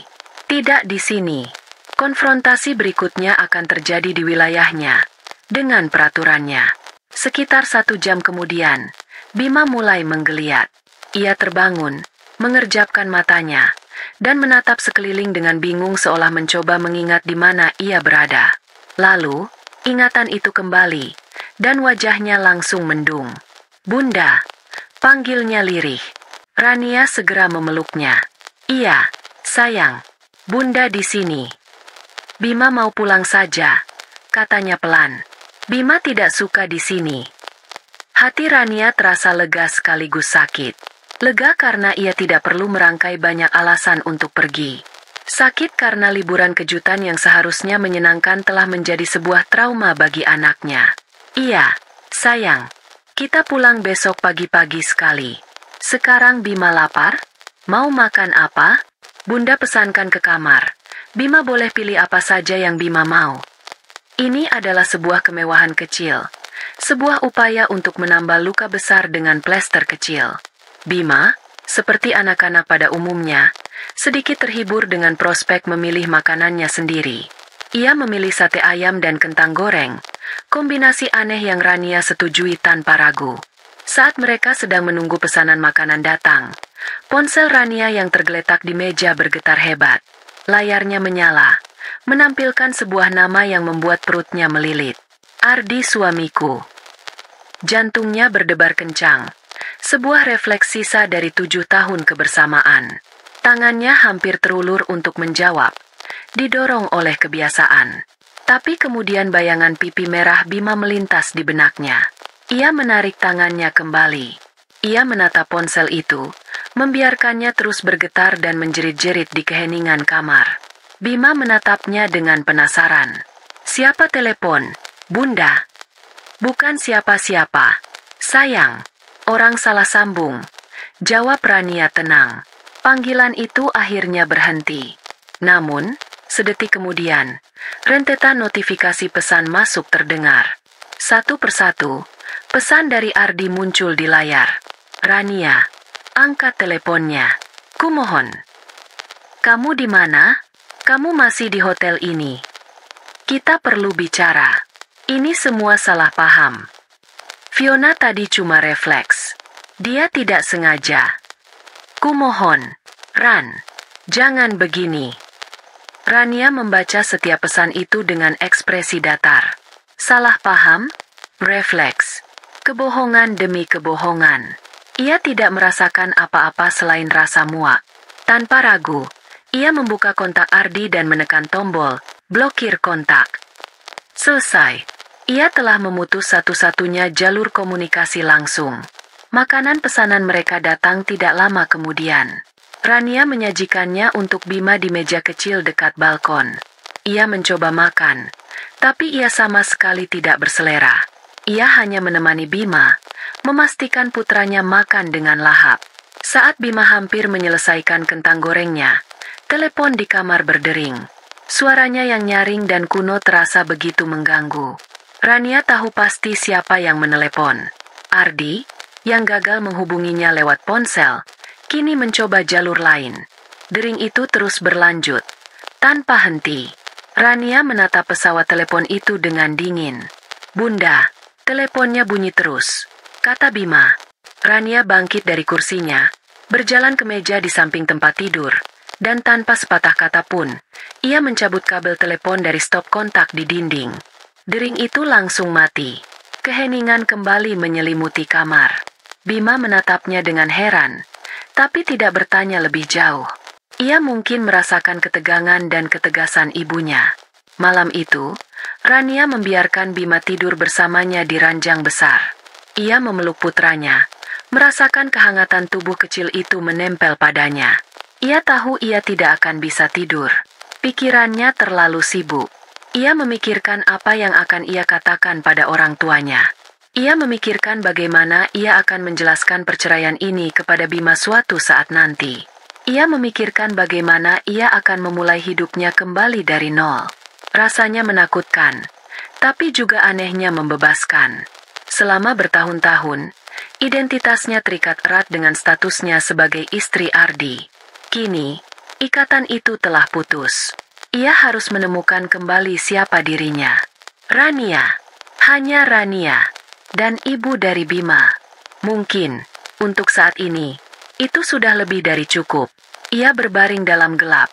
Tidak di sini. Konfrontasi berikutnya akan terjadi di wilayahnya, dengan peraturannya. Sekitar 1 jam kemudian, Bima mulai menggeliat. Ia terbangun, mengerjapkan matanya, dan menatap sekeliling dengan bingung seolah mencoba mengingat di mana ia berada. Lalu, ingatan itu kembali, dan wajahnya langsung mendung. "Bunda," panggilnya lirih. Rania segera memeluknya. "Iya, sayang. Bunda di sini." "Bima mau pulang saja," katanya pelan. Bima tidak suka di sini. Hati Rania terasa lega sekaligus sakit. Lega karena ia tidak perlu merangkai banyak alasan untuk pergi. Sakit karena liburan kejutan yang seharusnya menyenangkan telah menjadi sebuah trauma bagi anaknya. "Iya, sayang. Kita pulang besok pagi-pagi sekali. Sekarang Bima lapar? Mau makan apa?" Bunda pesankan ke kamar. Bima boleh pilih apa saja yang Bima mau. Ini adalah sebuah kemewahan kecil. Sebuah upaya untuk menambal luka besar dengan plester kecil. Bima, seperti anak-anak pada umumnya, sedikit terhibur dengan prospek memilih makanannya sendiri. Ia memilih sate ayam dan kentang goreng, kombinasi aneh yang Rania setujui tanpa ragu. Saat mereka sedang menunggu pesanan makanan datang, ponsel Rania yang tergeletak di meja bergetar hebat. Layarnya menyala, menampilkan sebuah nama yang membuat perutnya melilit. "Ardi suamiku." Jantungnya berdebar kencang. Sebuah refleks sisa dari 7 tahun kebersamaan. Tangannya hampir terulur untuk menjawab, didorong oleh kebiasaan. Tapi kemudian bayangan pipi merah Bima melintas di benaknya. Ia menarik tangannya kembali. Ia menatap ponsel itu, membiarkannya terus bergetar dan menjerit-jerit di keheningan kamar. Bima menatapnya dengan penasaran. "Siapa telepon, Bunda?" "Bukan siapa-siapa. Sayang, orang salah sambung," jawab Rania tenang. Panggilan itu akhirnya berhenti. Namun, sedetik kemudian, rentetan notifikasi pesan masuk terdengar. Satu persatu, pesan dari Ardi muncul di layar. "Rania, angkat teleponnya. Kumohon." "Kamu di mana? Kamu masih di hotel ini. Kita perlu bicara. Ini semua salah paham." Fiona tadi cuma refleks. Dia tidak sengaja. "Kumohon, Ran, jangan begini." Rania membaca setiap pesan itu dengan ekspresi datar. Salah paham? Refleks. Kebohongan demi kebohongan. Ia tidak merasakan apa-apa selain rasa muak. Tanpa ragu, ia membuka kontak Ardi dan menekan tombol blokir kontak. Selesai. Ia telah memutus satu-satunya jalur komunikasi langsung. Makanan pesanan mereka datang tidak lama kemudian. Rania menyajikannya untuk Bima di meja kecil dekat balkon. Ia mencoba makan, tapi ia sama sekali tidak berselera. Ia hanya menemani Bima, memastikan putranya makan dengan lahap. Saat Bima hampir menyelesaikan kentang gorengnya, telepon di kamar berdering. Suaranya yang nyaring dan kuno terasa begitu mengganggu. Rania tahu pasti siapa yang menelepon. Ardi, yang gagal menghubunginya lewat ponsel, kini mencoba jalur lain. Dering itu terus berlanjut. Tanpa henti, Rania menatap pesawat telepon itu dengan dingin. "Bunda, teleponnya bunyi terus," kata Bima. Rania bangkit dari kursinya, berjalan ke meja di samping tempat tidur, dan tanpa sepatah kata pun, ia mencabut kabel telepon dari stop kontak di dinding. Dering itu langsung mati. Keheningan kembali menyelimuti kamar. Bima menatapnya dengan heran, tapi tidak bertanya lebih jauh. Ia mungkin merasakan ketegangan dan ketegasan ibunya. Malam itu, Rania membiarkan Bima tidur bersamanya di ranjang besar. Ia memeluk putranya, merasakan kehangatan tubuh kecil itu menempel padanya. Ia tahu ia tidak akan bisa tidur. Pikirannya terlalu sibuk. Ia memikirkan apa yang akan ia katakan pada orang tuanya. Ia memikirkan bagaimana ia akan menjelaskan perceraian ini kepada Bima suatu saat nanti. Ia memikirkan bagaimana ia akan memulai hidupnya kembali dari nol. Rasanya menakutkan, tapi juga anehnya membebaskan. Selama bertahun-tahun, identitasnya terikat erat dengan statusnya sebagai istri Ardi. Kini, ikatan itu telah putus. Ia harus menemukan kembali siapa dirinya. Rania, hanya Rania. Dan ibu dari Bima. Mungkin, untuk saat ini, itu sudah lebih dari cukup. Ia berbaring dalam gelap,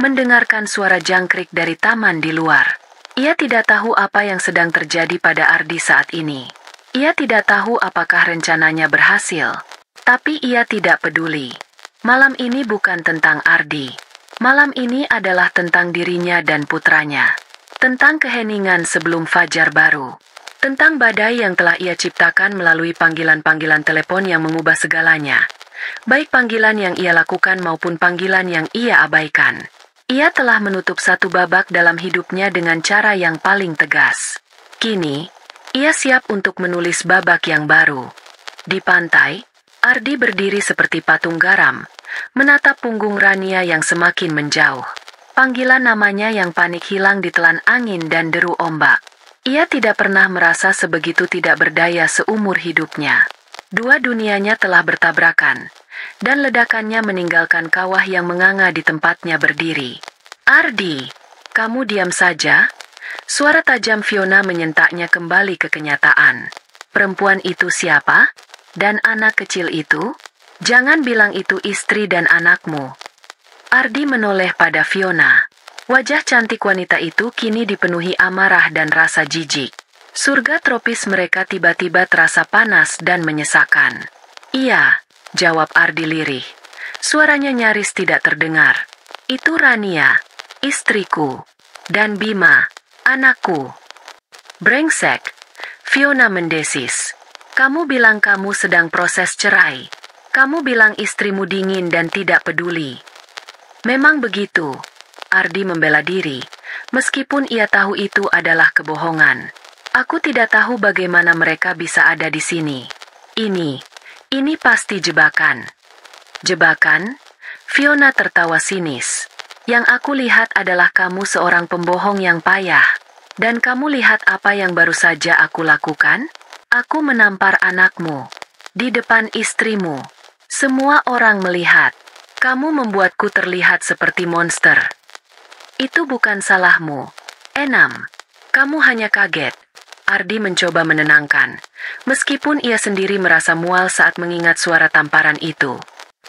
mendengarkan suara jangkrik dari taman di luar. Ia tidak tahu apa yang sedang terjadi pada Ardi saat ini. Ia tidak tahu apakah rencananya berhasil. Tapi ia tidak peduli. Malam ini bukan tentang Ardi. Malam ini adalah tentang dirinya dan putranya. Tentang keheningan sebelum fajar baru. Tentang badai yang telah ia ciptakan melalui panggilan-panggilan telepon yang mengubah segalanya. Baik panggilan yang ia lakukan maupun panggilan yang ia abaikan. Ia telah menutup satu babak dalam hidupnya dengan cara yang paling tegas. Kini, ia siap untuk menulis babak yang baru. Di pantai, Ardi berdiri seperti patung garam, menatap punggung Rania yang semakin menjauh. Panggilan namanya yang panik hilang ditelan angin dan deru ombak. Ia tidak pernah merasa sebegitu tidak berdaya seumur hidupnya. Dua dunianya telah bertabrakan, dan ledakannya meninggalkan kawah yang menganga di tempatnya berdiri. "Ardi, kamu diam saja?" Suara tajam Fiona menyentaknya kembali ke kenyataan. "Perempuan itu siapa? Dan anak kecil itu? Jangan bilang itu istri dan anakmu." Ardi menoleh pada Fiona. Wajah cantik wanita itu kini dipenuhi amarah dan rasa jijik. Surga tropis mereka tiba-tiba terasa panas dan menyesakan. "Iya," jawab Ardi lirih. Suaranya nyaris tidak terdengar. "Itu Rania, istriku. Dan Bima, Anakku. Brengsek. Fiona mendesis. Kamu bilang kamu sedang proses cerai. Kamu bilang istrimu dingin dan tidak peduli. Memang begitu. Ardi membela diri, meskipun ia tahu itu adalah kebohongan. Aku tidak tahu bagaimana mereka bisa ada di sini. Ini pasti jebakan. Jebakan? Fiona tertawa sinis. Yang aku lihat adalah kamu seorang pembohong yang payah. Dan kamu lihat apa yang baru saja aku lakukan? Aku menampar anakmu. Di depan istrimu. Semua orang melihat. Kamu membuatku terlihat seperti monster. Itu bukan salahmu. Enam. Kamu hanya kaget. Ardi mencoba menenangkan. Meskipun ia sendiri merasa mual saat mengingat suara tamparan itu.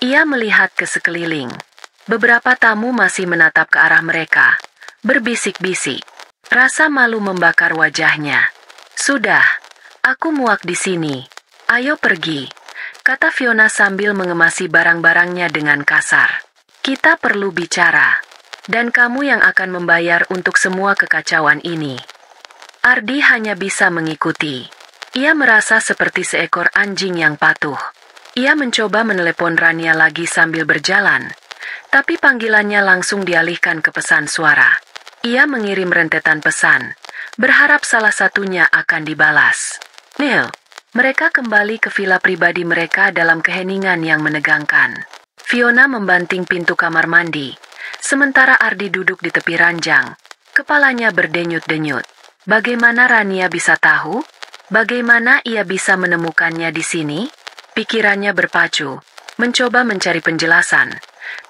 Ia melihat ke sekeliling. Beberapa tamu masih menatap ke arah mereka. Berbisik-bisik. Rasa malu membakar wajahnya. Sudah, aku muak di sini. Ayo pergi, kata Fiona sambil mengemasi barang-barangnya dengan kasar. Kita perlu bicara. Dan kamu yang akan membayar untuk semua kekacauan ini. Ardi hanya bisa mengikuti. Ia merasa seperti seekor anjing yang patuh. Ia mencoba menelepon Rania lagi sambil berjalan. Tapi panggilannya langsung dialihkan ke pesan suara. Ia mengirim rentetan pesan, berharap salah satunya akan dibalas. Neil, mereka kembali ke villa pribadi mereka dalam keheningan yang menegangkan. Fiona membanting pintu kamar mandi, sementara Ardi duduk di tepi ranjang. Kepalanya berdenyut-denyut. Bagaimana Rania bisa tahu? Bagaimana ia bisa menemukannya di sini? Pikirannya berpacu, mencoba mencari penjelasan,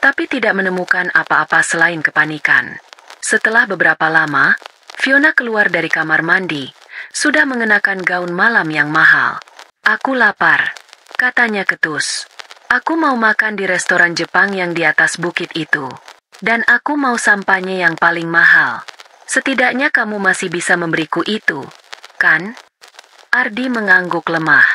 tapi tidak menemukan apa-apa selain kepanikan. Setelah beberapa lama, Fiona keluar dari kamar mandi, sudah mengenakan gaun malam yang mahal. Aku lapar, katanya ketus. Aku mau makan di restoran Jepang yang di atas bukit itu. Dan aku mau sampahnya yang paling mahal. Setidaknya kamu masih bisa memberiku itu, kan? Ardi mengangguk lemah.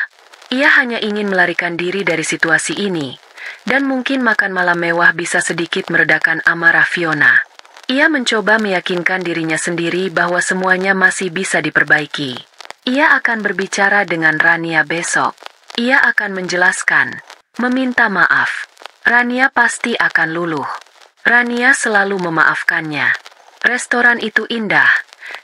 Ia hanya ingin melarikan diri dari situasi ini. Dan mungkin makan malam mewah bisa sedikit meredakan amarah Fiona. Ia mencoba meyakinkan dirinya sendiri bahwa semuanya masih bisa diperbaiki. Ia akan berbicara dengan Rania besok. Ia akan menjelaskan, meminta maaf. Rania pasti akan luluh. Rania selalu memaafkannya. Restoran itu indah,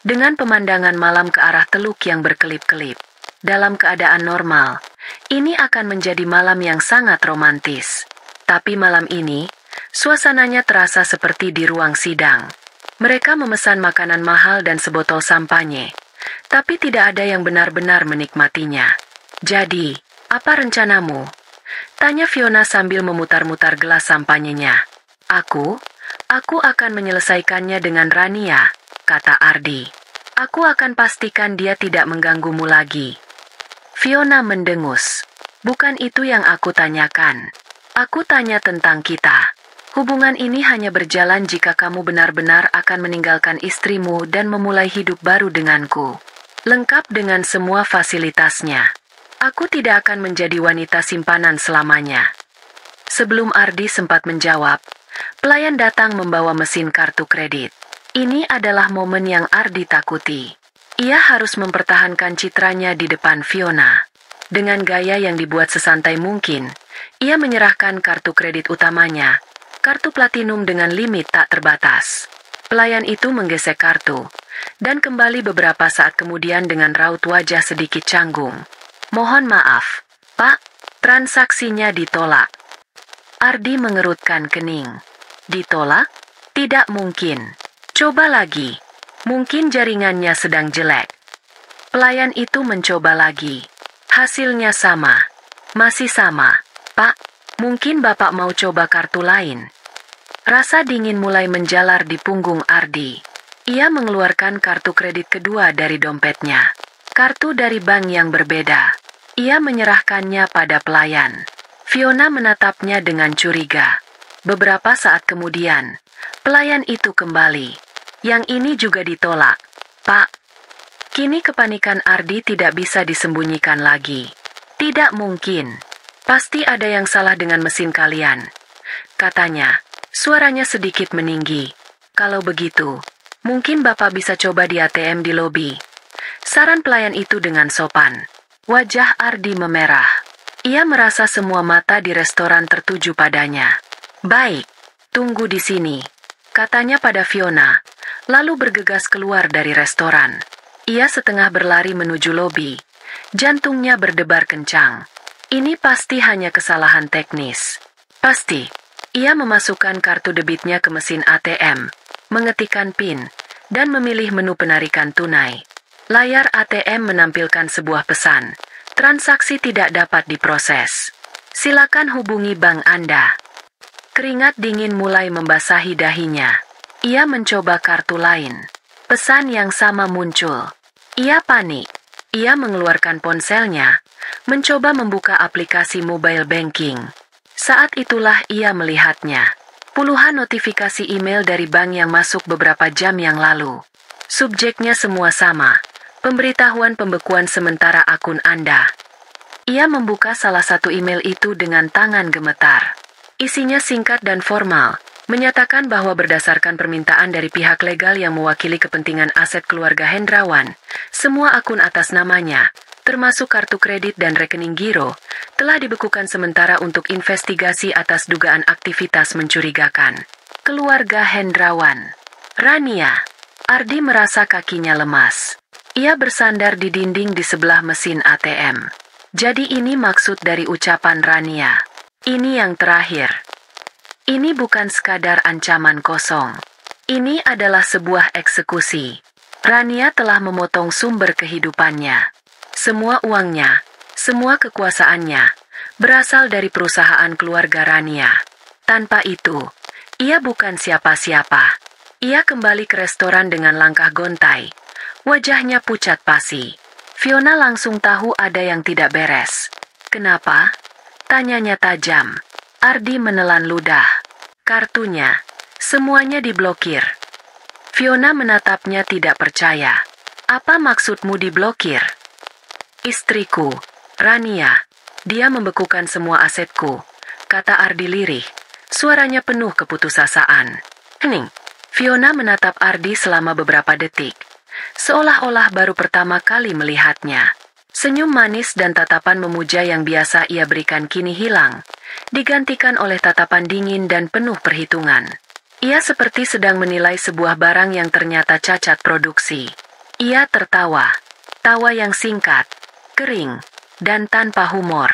dengan pemandangan malam ke arah teluk yang berkelip-kelip. Dalam keadaan normal, ini akan menjadi malam yang sangat romantis. Tapi malam ini, suasananya terasa seperti di ruang sidang. Mereka memesan makanan mahal dan sebotol sampanye, tapi tidak ada yang benar-benar menikmatinya. Jadi, apa rencanamu? Tanya Fiona sambil memutar-mutar gelas sampanyenya. Aku akan menyelesaikannya dengan Rania, kata Ardi. Aku akan pastikan dia tidak mengganggumu lagi. Fiona mendengus. Bukan itu yang aku tanyakan. Aku tanya tentang kita. Hubungan ini hanya berjalan jika kamu benar-benar akan meninggalkan istrimu dan memulai hidup baru denganku. Lengkap dengan semua fasilitasnya. Aku tidak akan menjadi wanita simpanan selamanya. Sebelum Ardi sempat menjawab, pelayan datang membawa mesin kartu kredit. Ini adalah momen yang Ardi takuti. Ia harus mempertahankan citranya di depan Fiona. Dengan gaya yang dibuat sesantai mungkin, ia menyerahkan kartu kredit utamanya, kartu platinum dengan limit tak terbatas. Pelayan itu menggesek kartu, dan kembali beberapa saat kemudian dengan raut wajah sedikit canggung. Mohon maaf, Pak, transaksinya ditolak. Ardi mengerutkan kening. Ditolak? Tidak mungkin. Coba lagi. Mungkin jaringannya sedang jelek. Pelayan itu mencoba lagi. Hasilnya sama. Masih sama. Pak, mungkin Bapak mau coba kartu lain. Rasa dingin mulai menjalar di punggung Ardi. Ia mengeluarkan kartu kredit kedua dari dompetnya. Kartu dari bank yang berbeda. Ia menyerahkannya pada pelayan. Fiona menatapnya dengan curiga. Beberapa saat kemudian, pelayan itu kembali. Yang ini juga ditolak. Pak, kini kepanikan Ardi tidak bisa disembunyikan lagi. Tidak mungkin. Pasti ada yang salah dengan mesin kalian. Katanya, suaranya sedikit meninggi. Kalau begitu, Mungkin Bapak bisa coba di ATM di lobi. Saran pelayan itu dengan sopan. Wajah Ardi memerah. Ia merasa semua mata di restoran tertuju padanya. Baik, tunggu di sini, katanya pada Fiona, lalu bergegas keluar dari restoran. Ia setengah berlari menuju lobi. Jantungnya berdebar kencang. Ini pasti hanya kesalahan teknis. Pasti. Ia memasukkan kartu debitnya ke mesin ATM, mengetikkan PIN, dan memilih menu penarikan tunai. Layar ATM menampilkan sebuah pesan. Transaksi tidak dapat diproses. Silakan hubungi bank Anda. Keringat dingin mulai membasahi dahinya. Ia mencoba kartu lain. Pesan yang sama muncul. Ia panik. Ia mengeluarkan ponselnya, mencoba membuka aplikasi mobile banking. Saat itulah ia melihatnya. Puluhan notifikasi email dari bank yang masuk beberapa jam yang lalu. Subjeknya semua sama. Pemberitahuan pembekuan sementara akun Anda. Ia membuka salah satu email itu dengan tangan gemetar. Isinya singkat dan formal, menyatakan bahwa berdasarkan permintaan dari pihak legal yang mewakili kepentingan aset keluarga Hendrawan, semua akun atas namanya, termasuk kartu kredit dan rekening giro, telah dibekukan sementara untuk investigasi atas dugaan aktivitas mencurigakan. Keluarga Hendrawan. Rania. Ardi merasa kakinya lemas. Ia bersandar di dinding di sebelah mesin ATM. Jadi ini maksud dari ucapan Rania. Ini yang terakhir. Ini bukan sekadar ancaman kosong. Ini adalah sebuah eksekusi. Rania telah memotong sumber kehidupannya. Semua uangnya, semua kekuasaannya, berasal dari perusahaan keluarga Rania. Tanpa itu, ia bukan siapa-siapa. Ia kembali ke restoran dengan langkah gontai. Wajahnya pucat pasi. Fiona langsung tahu ada yang tidak beres. Kenapa? Tanyanya tajam. Ardi menelan ludah. Kartunya, semuanya diblokir. Fiona menatapnya tidak percaya. Apa maksudmu diblokir? Istriku, Rania. Dia membekukan semua asetku, kata Ardi lirih. Suaranya penuh keputusasaan. Hening. Fiona menatap Ardi selama beberapa detik. Seolah-olah baru pertama kali melihatnya. Senyum manis dan tatapan memuja yang biasa ia berikan kini hilang, digantikan oleh tatapan dingin dan penuh perhitungan. Ia seperti sedang menilai sebuah barang yang ternyata cacat produksi. Ia tertawa. Tawa yang singkat, kering, dan tanpa humor.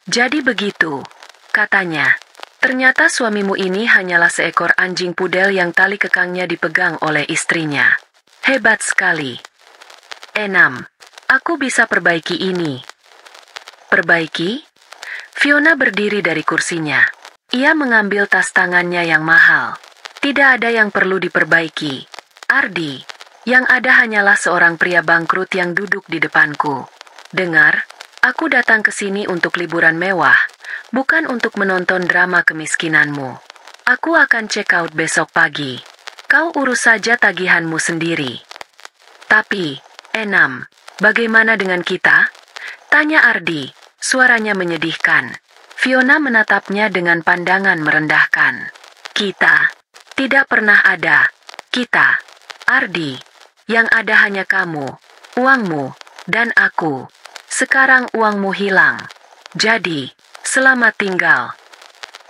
Jadi begitu, katanya. Ternyata suamimu ini hanyalah seekor anjing pudel yang tali kekangnya dipegang oleh istrinya. Hebat sekali. Enam. Aku bisa perbaiki ini. Perbaiki? Fiona berdiri dari kursinya. Ia mengambil tas tangannya yang mahal. Tidak ada yang perlu diperbaiki. Ardi, yang ada hanyalah seorang pria bangkrut yang duduk di depanku. Dengar, aku datang ke sini untuk liburan mewah, bukan untuk menonton drama kemiskinanmu. Aku akan check out besok pagi. Kau urus saja tagihanmu sendiri. Tapi, Enam, bagaimana dengan kita? Tanya Ardi, suaranya menyedihkan. Fiona menatapnya dengan pandangan merendahkan. Kita, tidak pernah ada. Kita, Ardi, yang ada hanya kamu, uangmu, dan aku. Sekarang uangmu hilang. Jadi, selamat tinggal.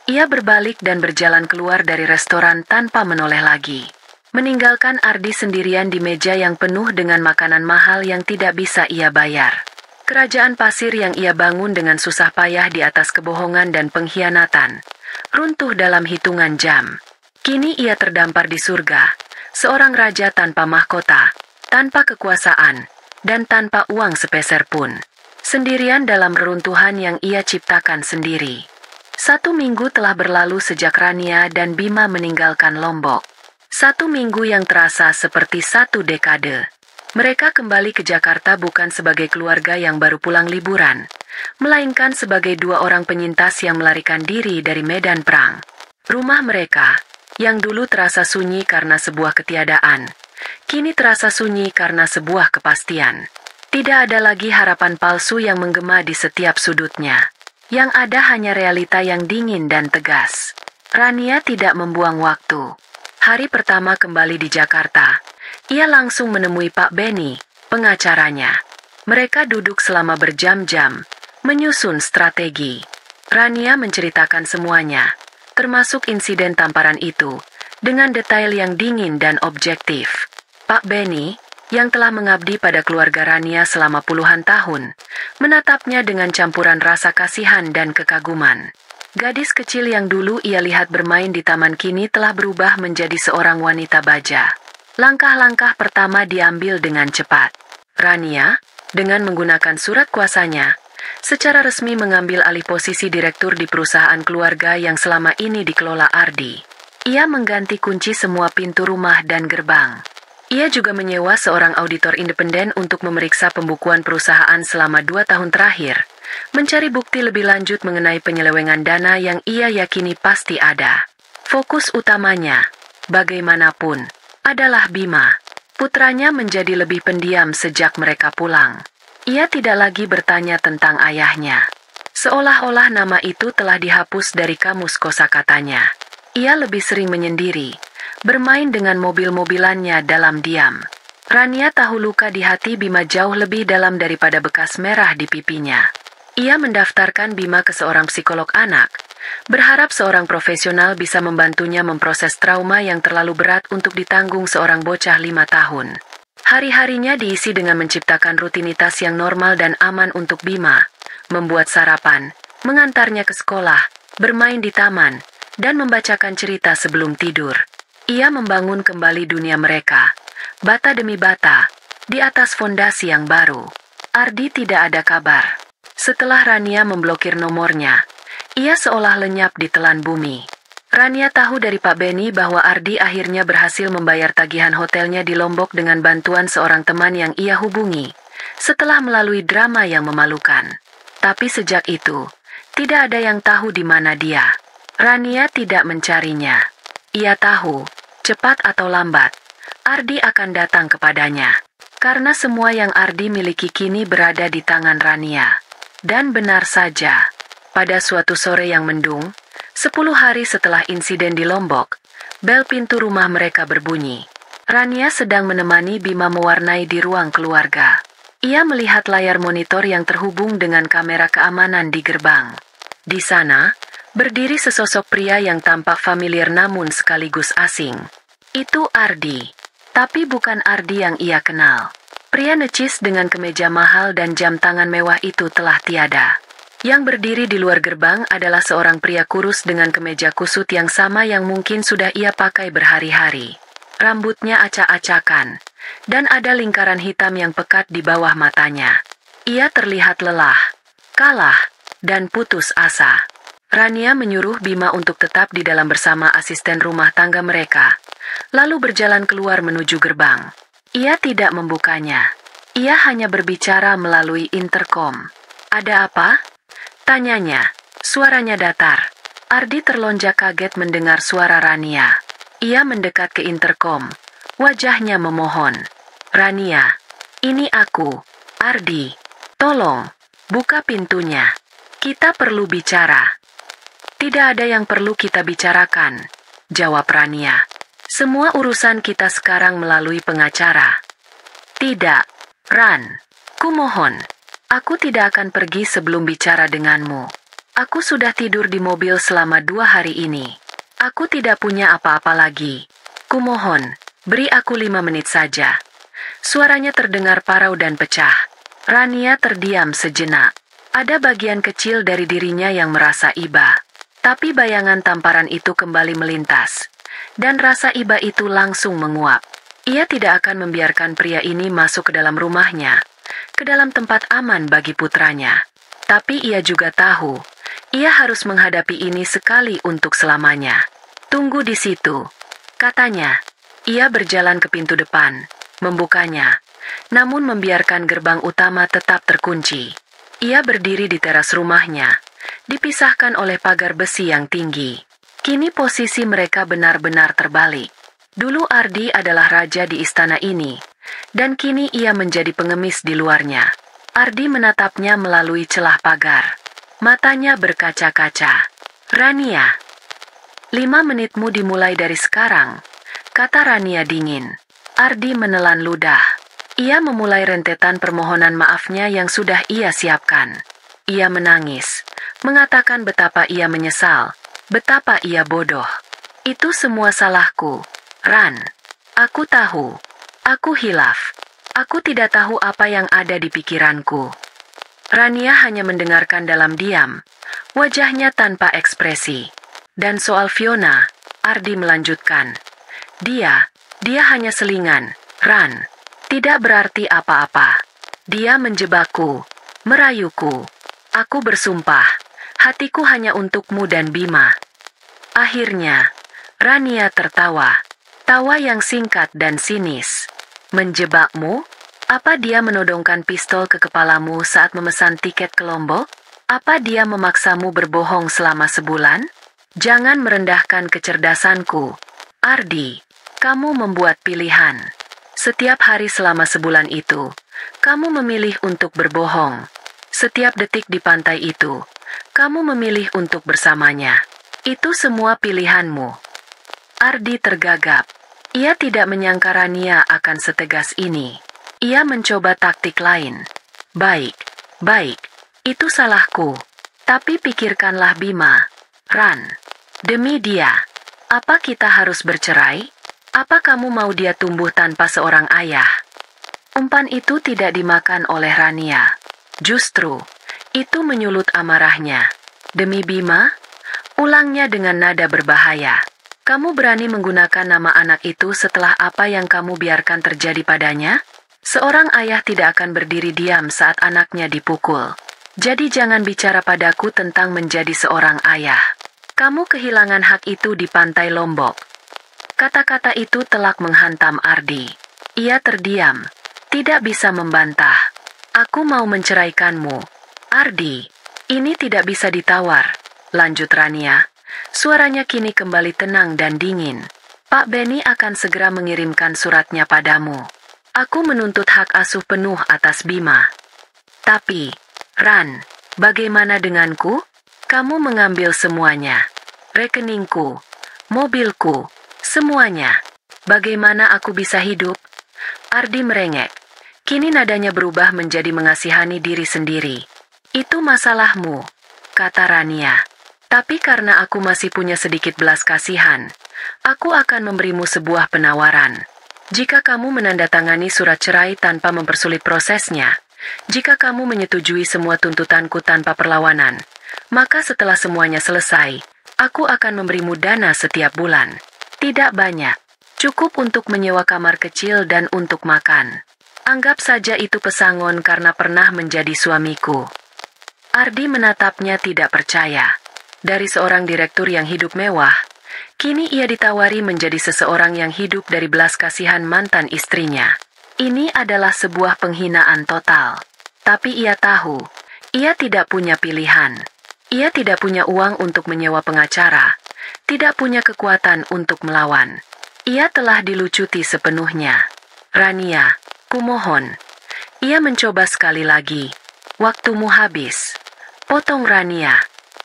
Ia berbalik dan berjalan keluar dari restoran tanpa menoleh lagi. Meninggalkan Ardi sendirian di meja yang penuh dengan makanan mahal yang tidak bisa ia bayar. Kerajaan pasir yang ia bangun dengan susah payah di atas kebohongan dan pengkhianatan, runtuh dalam hitungan jam. Kini ia terdampar di surga, seorang raja tanpa mahkota, tanpa kekuasaan, dan tanpa uang sepeser pun. Sendirian dalam reruntuhan yang ia ciptakan sendiri. 1 minggu telah berlalu sejak Rania dan Bima meninggalkan Lombok. 1 minggu yang terasa seperti 1 dekade. Mereka kembali ke Jakarta bukan sebagai keluarga yang baru pulang liburan, melainkan sebagai 2 orang penyintas yang melarikan diri dari medan perang. Rumah mereka, yang dulu terasa sunyi karena sebuah ketiadaan, kini terasa sunyi karena sebuah kepastian. Tidak ada lagi harapan palsu yang menggema di setiap sudutnya. Yang ada hanya realita yang dingin dan tegas. Rania tidak membuang waktu. Hari pertama kembali di Jakarta, Ia langsung menemui Pak Benny, pengacaranya. Mereka duduk selama berjam-jam, menyusun strategi. Rania menceritakan semuanya, termasuk insiden tamparan itu, dengan detail yang dingin dan objektif. Pak Benny, yang telah mengabdi pada keluarga Rania selama puluhan tahun, menatapnya dengan campuran rasa kasihan dan kekaguman. Gadis kecil yang dulu ia lihat bermain di taman kini telah berubah menjadi seorang wanita baja. Langkah-langkah pertama diambil dengan cepat. Rania, dengan menggunakan surat kuasanya, secara resmi mengambil alih posisi direktur di perusahaan keluarga yang selama ini dikelola Ardi. Ia mengganti kunci semua pintu rumah dan gerbang. Ia juga menyewa seorang auditor independen untuk memeriksa pembukuan perusahaan selama 2 tahun terakhir, mencari bukti lebih lanjut mengenai penyelewengan dana yang ia yakini pasti ada. Fokus utamanya, bagaimanapun, adalah Bima. Putranya menjadi lebih pendiam sejak mereka pulang. Ia tidak lagi bertanya tentang ayahnya. Seolah-olah nama itu telah dihapus dari kamus kosakatanya. Ia lebih sering menyendiri, bermain dengan mobil-mobilannya dalam diam. Rania tahu luka di hati Bima jauh lebih dalam daripada bekas merah di pipinya. Ia mendaftarkan Bima ke seorang psikolog anak, berharap seorang profesional bisa membantunya memproses trauma yang terlalu berat untuk ditanggung seorang bocah 5 tahun. Hari-harinya diisi dengan menciptakan rutinitas yang normal dan aman untuk Bima, membuat sarapan, mengantarnya ke sekolah, bermain di taman, dan membacakan cerita sebelum tidur. Ia membangun kembali dunia mereka, bata demi bata, di atas fondasi yang baru. Ardi tidak ada kabar. Setelah Rania memblokir nomornya, ia seolah lenyap di telan bumi. Rania tahu dari Pak Benny bahwa Ardi akhirnya berhasil membayar tagihan hotelnya di Lombok dengan bantuan seorang teman yang ia hubungi, setelah melalui drama yang memalukan. Tapi sejak itu, tidak ada yang tahu di mana dia. Rania tidak mencarinya. Ia tahu, cepat atau lambat, Ardi akan datang kepadanya. Karena semua yang Ardi miliki kini berada di tangan Rania. Dan benar saja, pada suatu sore yang mendung, 10 hari setelah insiden di Lombok, bel pintu rumah mereka berbunyi. Rania sedang menemani Bima mewarnai di ruang keluarga. Ia melihat layar monitor yang terhubung dengan kamera keamanan di gerbang. Di sana, berdiri sesosok pria yang tampak familiar namun sekaligus asing. Itu Ardi. Tapi bukan Ardi yang ia kenal. Pria necis dengan kemeja mahal dan jam tangan mewah itu telah tiada. Yang berdiri di luar gerbang adalah seorang pria kurus dengan kemeja kusut yang sama yang mungkin sudah ia pakai berhari-hari. Rambutnya acak-acakan, dan ada lingkaran hitam yang pekat di bawah matanya. Ia terlihat lelah, kalah, dan putus asa. Rania menyuruh Bima untuk tetap di dalam bersama asisten rumah tangga mereka, lalu berjalan keluar menuju gerbang. Ia tidak membukanya. Ia hanya berbicara melalui interkom. "Ada apa?" tanyanya. Suaranya datar. Ardi terlonjak kaget mendengar suara Rania. Ia mendekat ke interkom. Wajahnya memohon. "Rania, ini aku, Ardi. Tolong, buka pintunya. Kita perlu bicara." "Tidak ada yang perlu kita bicarakan," jawab Rania. "Semua urusan kita sekarang melalui pengacara." "Tidak, Ran. Kumohon. Aku tidak akan pergi sebelum bicara denganmu. Aku sudah tidur di mobil selama 2 hari ini. Aku tidak punya apa-apa lagi. Kumohon, beri aku 5 menit saja." Suaranya terdengar parau dan pecah. Rania terdiam sejenak. Ada bagian kecil dari dirinya yang merasa iba. Tapi bayangan tamparan itu kembali melintas. Dan rasa iba itu langsung menguap. Ia tidak akan membiarkan pria ini masuk ke dalam rumahnya, ke dalam tempat aman bagi putranya. Tapi ia juga tahu, ia harus menghadapi ini sekali untuk selamanya. "Tunggu di situ," katanya. Ia berjalan ke pintu depan, membukanya, namun membiarkan gerbang utama tetap terkunci. Ia berdiri di teras rumahnya, dipisahkan oleh pagar besi yang tinggi. Kini posisi mereka benar-benar terbalik. Dulu Ardi adalah raja di istana ini, dan kini ia menjadi pengemis di luarnya. Ardi menatapnya melalui celah pagar. Matanya berkaca-kaca. "Rania, 5 menitmu dimulai dari sekarang," kata Rania dingin. Ardi menelan ludah. Ia memulai rentetan permohonan maafnya yang sudah ia siapkan. Ia menangis, mengatakan betapa ia menyesal, betapa ia bodoh. Itu semua salahku, Ran. Aku tahu. Aku hilaf. Aku tidak tahu apa yang ada di pikiranku. Rania hanya mendengarkan dalam diam, wajahnya tanpa ekspresi. Dan soal Fiona, Ardi melanjutkan. Dia hanya selingan, Ran. Tidak berarti apa-apa. Dia menjebakku, merayuku. Aku bersumpah, hatiku hanya untukmu dan Bima. Akhirnya, Rania tertawa. Tawa yang singkat dan sinis. Menjebakmu? Apa dia menodongkan pistol ke kepalamu saat memesan tiket ke Lombok? Apa dia memaksamu berbohong selama sebulan? Jangan merendahkan kecerdasanku. Ardi, kamu membuat pilihan. Setiap hari selama sebulan itu, kamu memilih untuk berbohong. Setiap detik di pantai itu, kamu memilih untuk bersamanya. Itu semua pilihanmu. Ardi tergagap. Ia tidak menyangka Rania akan setegas ini. Ia mencoba taktik lain. Baik, itu salahku. Tapi pikirkanlah Bima. Ran, demi dia, apa kita harus bercerai? Apa kamu mau dia tumbuh tanpa seorang ayah? Umpan itu tidak dimakan oleh Rania. Justru, itu menyulut amarahnya. Demi Bima? Ulangnya dengan nada berbahaya. Kamu berani menggunakan nama anak itu setelah apa yang kamu biarkan terjadi padanya? Seorang ayah tidak akan berdiri diam saat anaknya dipukul. Jadi jangan bicara padaku tentang menjadi seorang ayah. Kamu kehilangan hak itu di pantai Lombok. Kata-kata itu telak menghantam Ardi. Ia terdiam, tidak bisa membantah. Aku mau menceraikanmu. Ardi, ini tidak bisa ditawar. Lanjut Rania. Suaranya kini kembali tenang dan dingin. Pak Benny akan segera mengirimkan suratnya padamu. Aku menuntut hak asuh penuh atas Bima. Tapi, Ran, bagaimana denganku? Kamu mengambil semuanya. Rekeningku, mobilku, semuanya. Bagaimana aku bisa hidup? Ardi merengek. Kini nadanya berubah menjadi mengasihani diri sendiri. Itu masalahmu, kata Rania. Tapi karena aku masih punya sedikit belas kasihan, aku akan memberimu sebuah penawaran. Jika kamu menandatangani surat cerai tanpa mempersulit prosesnya, jika kamu menyetujui semua tuntutanku tanpa perlawanan, maka setelah semuanya selesai, aku akan memberimu dana setiap bulan. Tidak banyak, cukup untuk menyewa kamar kecil dan untuk makan. Anggap saja itu pesangon karena pernah menjadi suamiku. Ardi menatapnya tidak percaya. Dari seorang direktur yang hidup mewah, kini ia ditawari menjadi seseorang yang hidup dari belas kasihan mantan istrinya. Ini adalah sebuah penghinaan total. Tapi ia tahu, ia tidak punya pilihan. Ia tidak punya uang untuk menyewa pengacara, tidak punya kekuatan untuk melawan. Ia telah dilucuti sepenuhnya. Rania, kumohon. Ia mencoba sekali lagi. Waktumu habis. Potong Rania.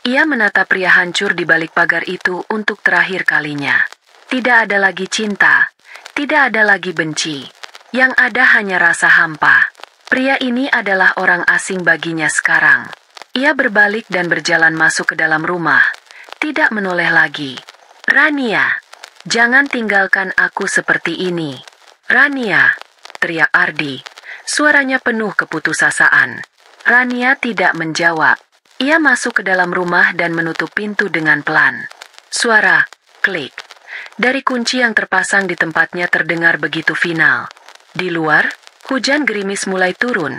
Ia menatap pria hancur di balik pagar itu untuk terakhir kalinya. Tidak ada lagi cinta, tidak ada lagi benci. Yang ada hanya rasa hampa. Pria ini adalah orang asing baginya sekarang. Ia berbalik dan berjalan masuk ke dalam rumah, tidak menoleh lagi. Rania, jangan tinggalkan aku seperti ini. Rania, teriak Ardi. Suaranya penuh keputusasaan. Rania tidak menjawab. Ia masuk ke dalam rumah dan menutup pintu dengan pelan. Suara klik dari kunci yang terpasang di tempatnya terdengar begitu final. Di luar, hujan gerimis mulai turun.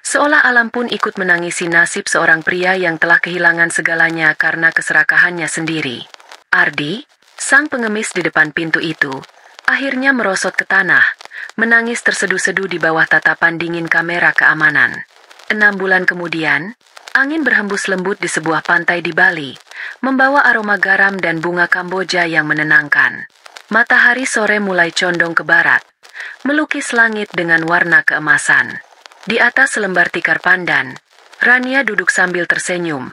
Seolah alam pun ikut menangisi nasib seorang pria yang telah kehilangan segalanya karena keserakahannya sendiri. Ardi, sang pengemis di depan pintu itu, akhirnya merosot ke tanah, menangis terseduh-seduh di bawah tatapan dingin kamera keamanan. 6 bulan kemudian, angin berhembus lembut di sebuah pantai di Bali, membawa aroma garam dan bunga Kamboja yang menenangkan. Matahari sore mulai condong ke barat, melukis langit dengan warna keemasan. Di atas selembar tikar pandan, Rania duduk sambil tersenyum.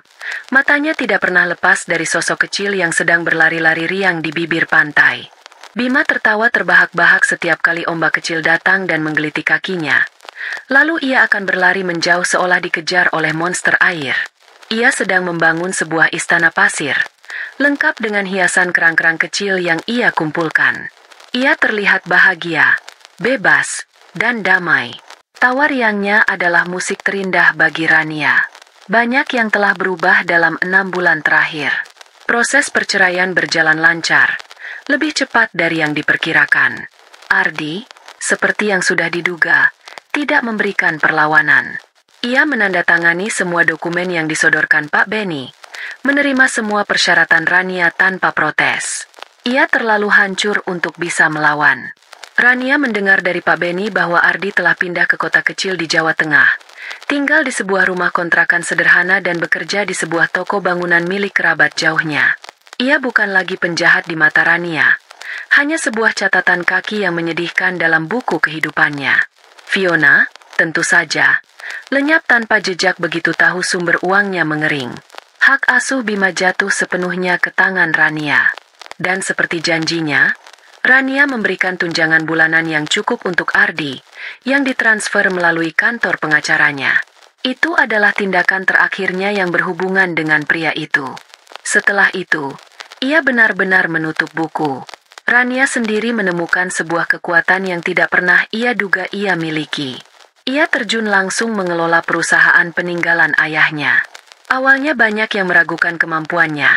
Matanya tidak pernah lepas dari sosok kecil yang sedang berlari-lari riang di bibir pantai. Bima tertawa terbahak-bahak setiap kali ombak kecil datang dan menggeliti kakinya. Lalu ia akan berlari menjauh seolah dikejar oleh monster air. Ia sedang membangun sebuah istana pasir, lengkap dengan hiasan kerang-kerang kecil yang ia kumpulkan. Ia terlihat bahagia, bebas, dan damai. Tawa riangnya adalah musik terindah bagi Rania. Banyak yang telah berubah dalam 6 bulan terakhir. Proses perceraian berjalan lancar, lebih cepat dari yang diperkirakan. Ardi, seperti yang sudah diduga, tidak memberikan perlawanan. Ia menandatangani semua dokumen yang disodorkan Pak Benny, menerima semua persyaratan Rania tanpa protes. Ia terlalu hancur untuk bisa melawan. Rania mendengar dari Pak Benny bahwa Ardi telah pindah ke kota kecil di Jawa Tengah, tinggal di sebuah rumah kontrakan sederhana dan bekerja di sebuah toko bangunan milik kerabat jauhnya. Ia bukan lagi penjahat di mata Rania, hanya sebuah catatan kaki yang menyedihkan dalam buku kehidupannya. Fiona, tentu saja, lenyap tanpa jejak begitu tahu sumber uangnya mengering. Hak asuh Bima jatuh sepenuhnya ke tangan Rania. Dan seperti janjinya, Rania memberikan tunjangan bulanan yang cukup untuk Ardi, yang ditransfer melalui kantor pengacaranya. Itu adalah tindakan terakhirnya yang berhubungan dengan pria itu. Setelah itu, ia benar-benar menutup buku. Rania sendiri menemukan sebuah kekuatan yang tidak pernah ia duga ia miliki. Ia terjun langsung mengelola perusahaan peninggalan ayahnya. Awalnya banyak yang meragukan kemampuannya,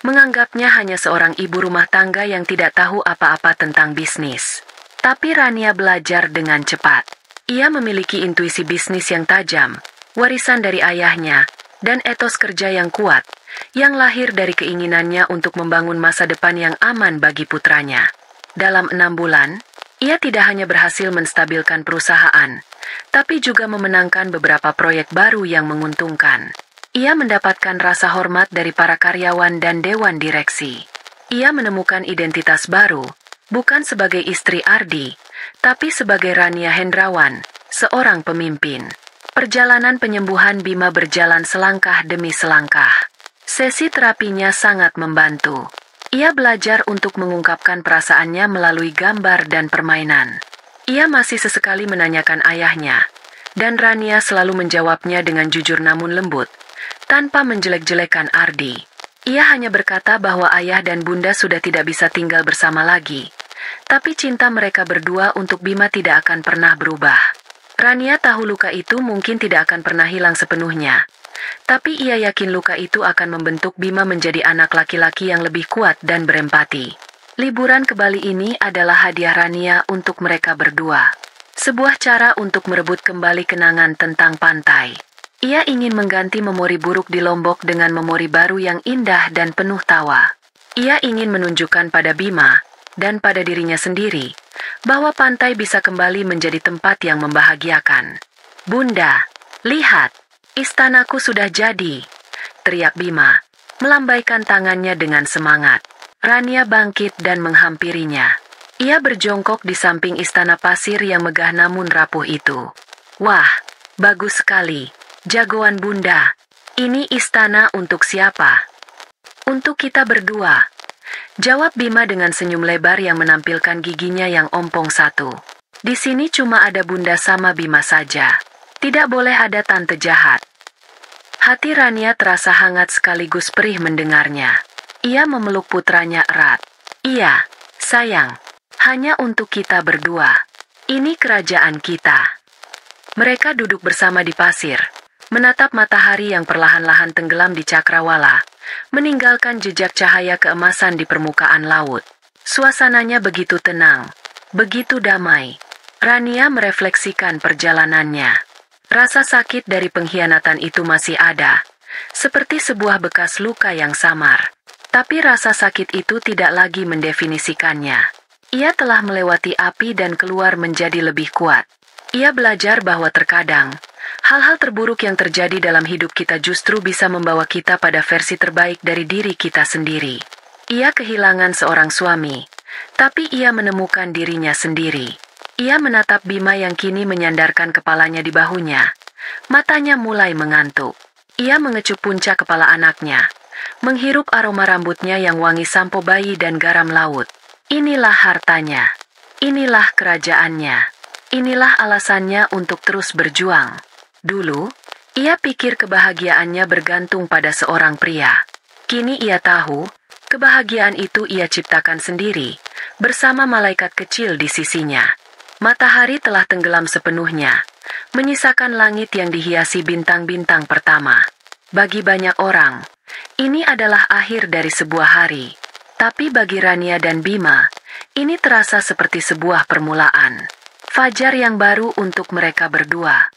menganggapnya hanya seorang ibu rumah tangga yang tidak tahu apa-apa tentang bisnis. Tapi Rania belajar dengan cepat. Ia memiliki intuisi bisnis yang tajam, warisan dari ayahnya, dan etos kerja yang kuat, yang lahir dari keinginannya untuk membangun masa depan yang aman bagi putranya. Dalam 6 bulan, ia tidak hanya berhasil menstabilkan perusahaan, tapi juga memenangkan beberapa proyek baru yang menguntungkan. Ia mendapatkan rasa hormat dari para karyawan dan dewan direksi. Ia menemukan identitas baru, bukan sebagai istri Ardi, tapi sebagai Rania Hendrawan, seorang pemimpin. Perjalanan penyembuhan Bima berjalan selangkah demi selangkah. Sesi terapinya sangat membantu. Ia belajar untuk mengungkapkan perasaannya melalui gambar dan permainan. Ia masih sesekali menanyakan ayahnya, dan Rania selalu menjawabnya dengan jujur namun lembut, tanpa menjelek-jelekan Ardi. Ia hanya berkata bahwa ayah dan bunda sudah tidak bisa tinggal bersama lagi, tapi cinta mereka berdua untuk Bima tidak akan pernah berubah. Rania tahu luka itu mungkin tidak akan pernah hilang sepenuhnya, tapi ia yakin luka itu akan membentuk Bima menjadi anak laki-laki yang lebih kuat dan berempati. Liburan ke Bali ini adalah hadiah Rania untuk mereka berdua. Sebuah cara untuk merebut kembali kenangan tentang pantai. Ia ingin mengganti memori buruk di Lombok dengan memori baru yang indah dan penuh tawa. Ia ingin menunjukkan pada Bima, dan pada dirinya sendiri, bahwa pantai bisa kembali menjadi tempat yang membahagiakan. "Bunda, lihat, istanaku sudah jadi," teriak Bima, melambaikan tangannya dengan semangat. Rania bangkit dan menghampirinya. Ia berjongkok di samping istana pasir yang megah namun rapuh itu. "Wah, bagus sekali, jagoan Bunda. Ini istana untuk siapa?" "Untuk kita berdua," jawab Bima dengan senyum lebar yang menampilkan giginya yang ompong satu. "Di sini cuma ada Bunda sama Bima saja. Tidak boleh ada tante jahat." Hati Rania terasa hangat sekaligus perih mendengarnya. Ia memeluk putranya erat. "Iya, sayang. Hanya untuk kita berdua. Ini kerajaan kita." Mereka duduk bersama di pasir, menatap matahari yang perlahan-lahan tenggelam di cakrawala, meninggalkan jejak cahaya keemasan di permukaan laut. Suasananya begitu tenang, begitu damai. Rania merefleksikan perjalanannya. Rasa sakit dari pengkhianatan itu masih ada, seperti sebuah bekas luka yang samar. Tapi rasa sakit itu tidak lagi mendefinisikannya. Ia telah melewati api dan keluar menjadi lebih kuat. Ia belajar bahwa terkadang, hal-hal terburuk yang terjadi dalam hidup kita justru bisa membawa kita pada versi terbaik dari diri kita sendiri. Ia kehilangan seorang suami, tapi ia menemukan dirinya sendiri. Ia menatap Bima yang kini menyandarkan kepalanya di bahunya. Matanya mulai mengantuk. Ia mengecup puncak kepala anaknya, menghirup aroma rambutnya yang wangi sampo bayi dan garam laut. Inilah hartanya. Inilah kerajaannya. Inilah alasannya untuk terus berjuang. Dulu, ia pikir kebahagiaannya bergantung pada seorang pria. Kini ia tahu, kebahagiaan itu ia ciptakan sendiri, bersama malaikat kecil di sisinya. Matahari telah tenggelam sepenuhnya, menyisakan langit yang dihiasi bintang-bintang pertama. Bagi banyak orang, ini adalah akhir dari sebuah hari. Tapi bagi Rania dan Bima, ini terasa seperti sebuah permulaan. Fajar yang baru untuk mereka berdua.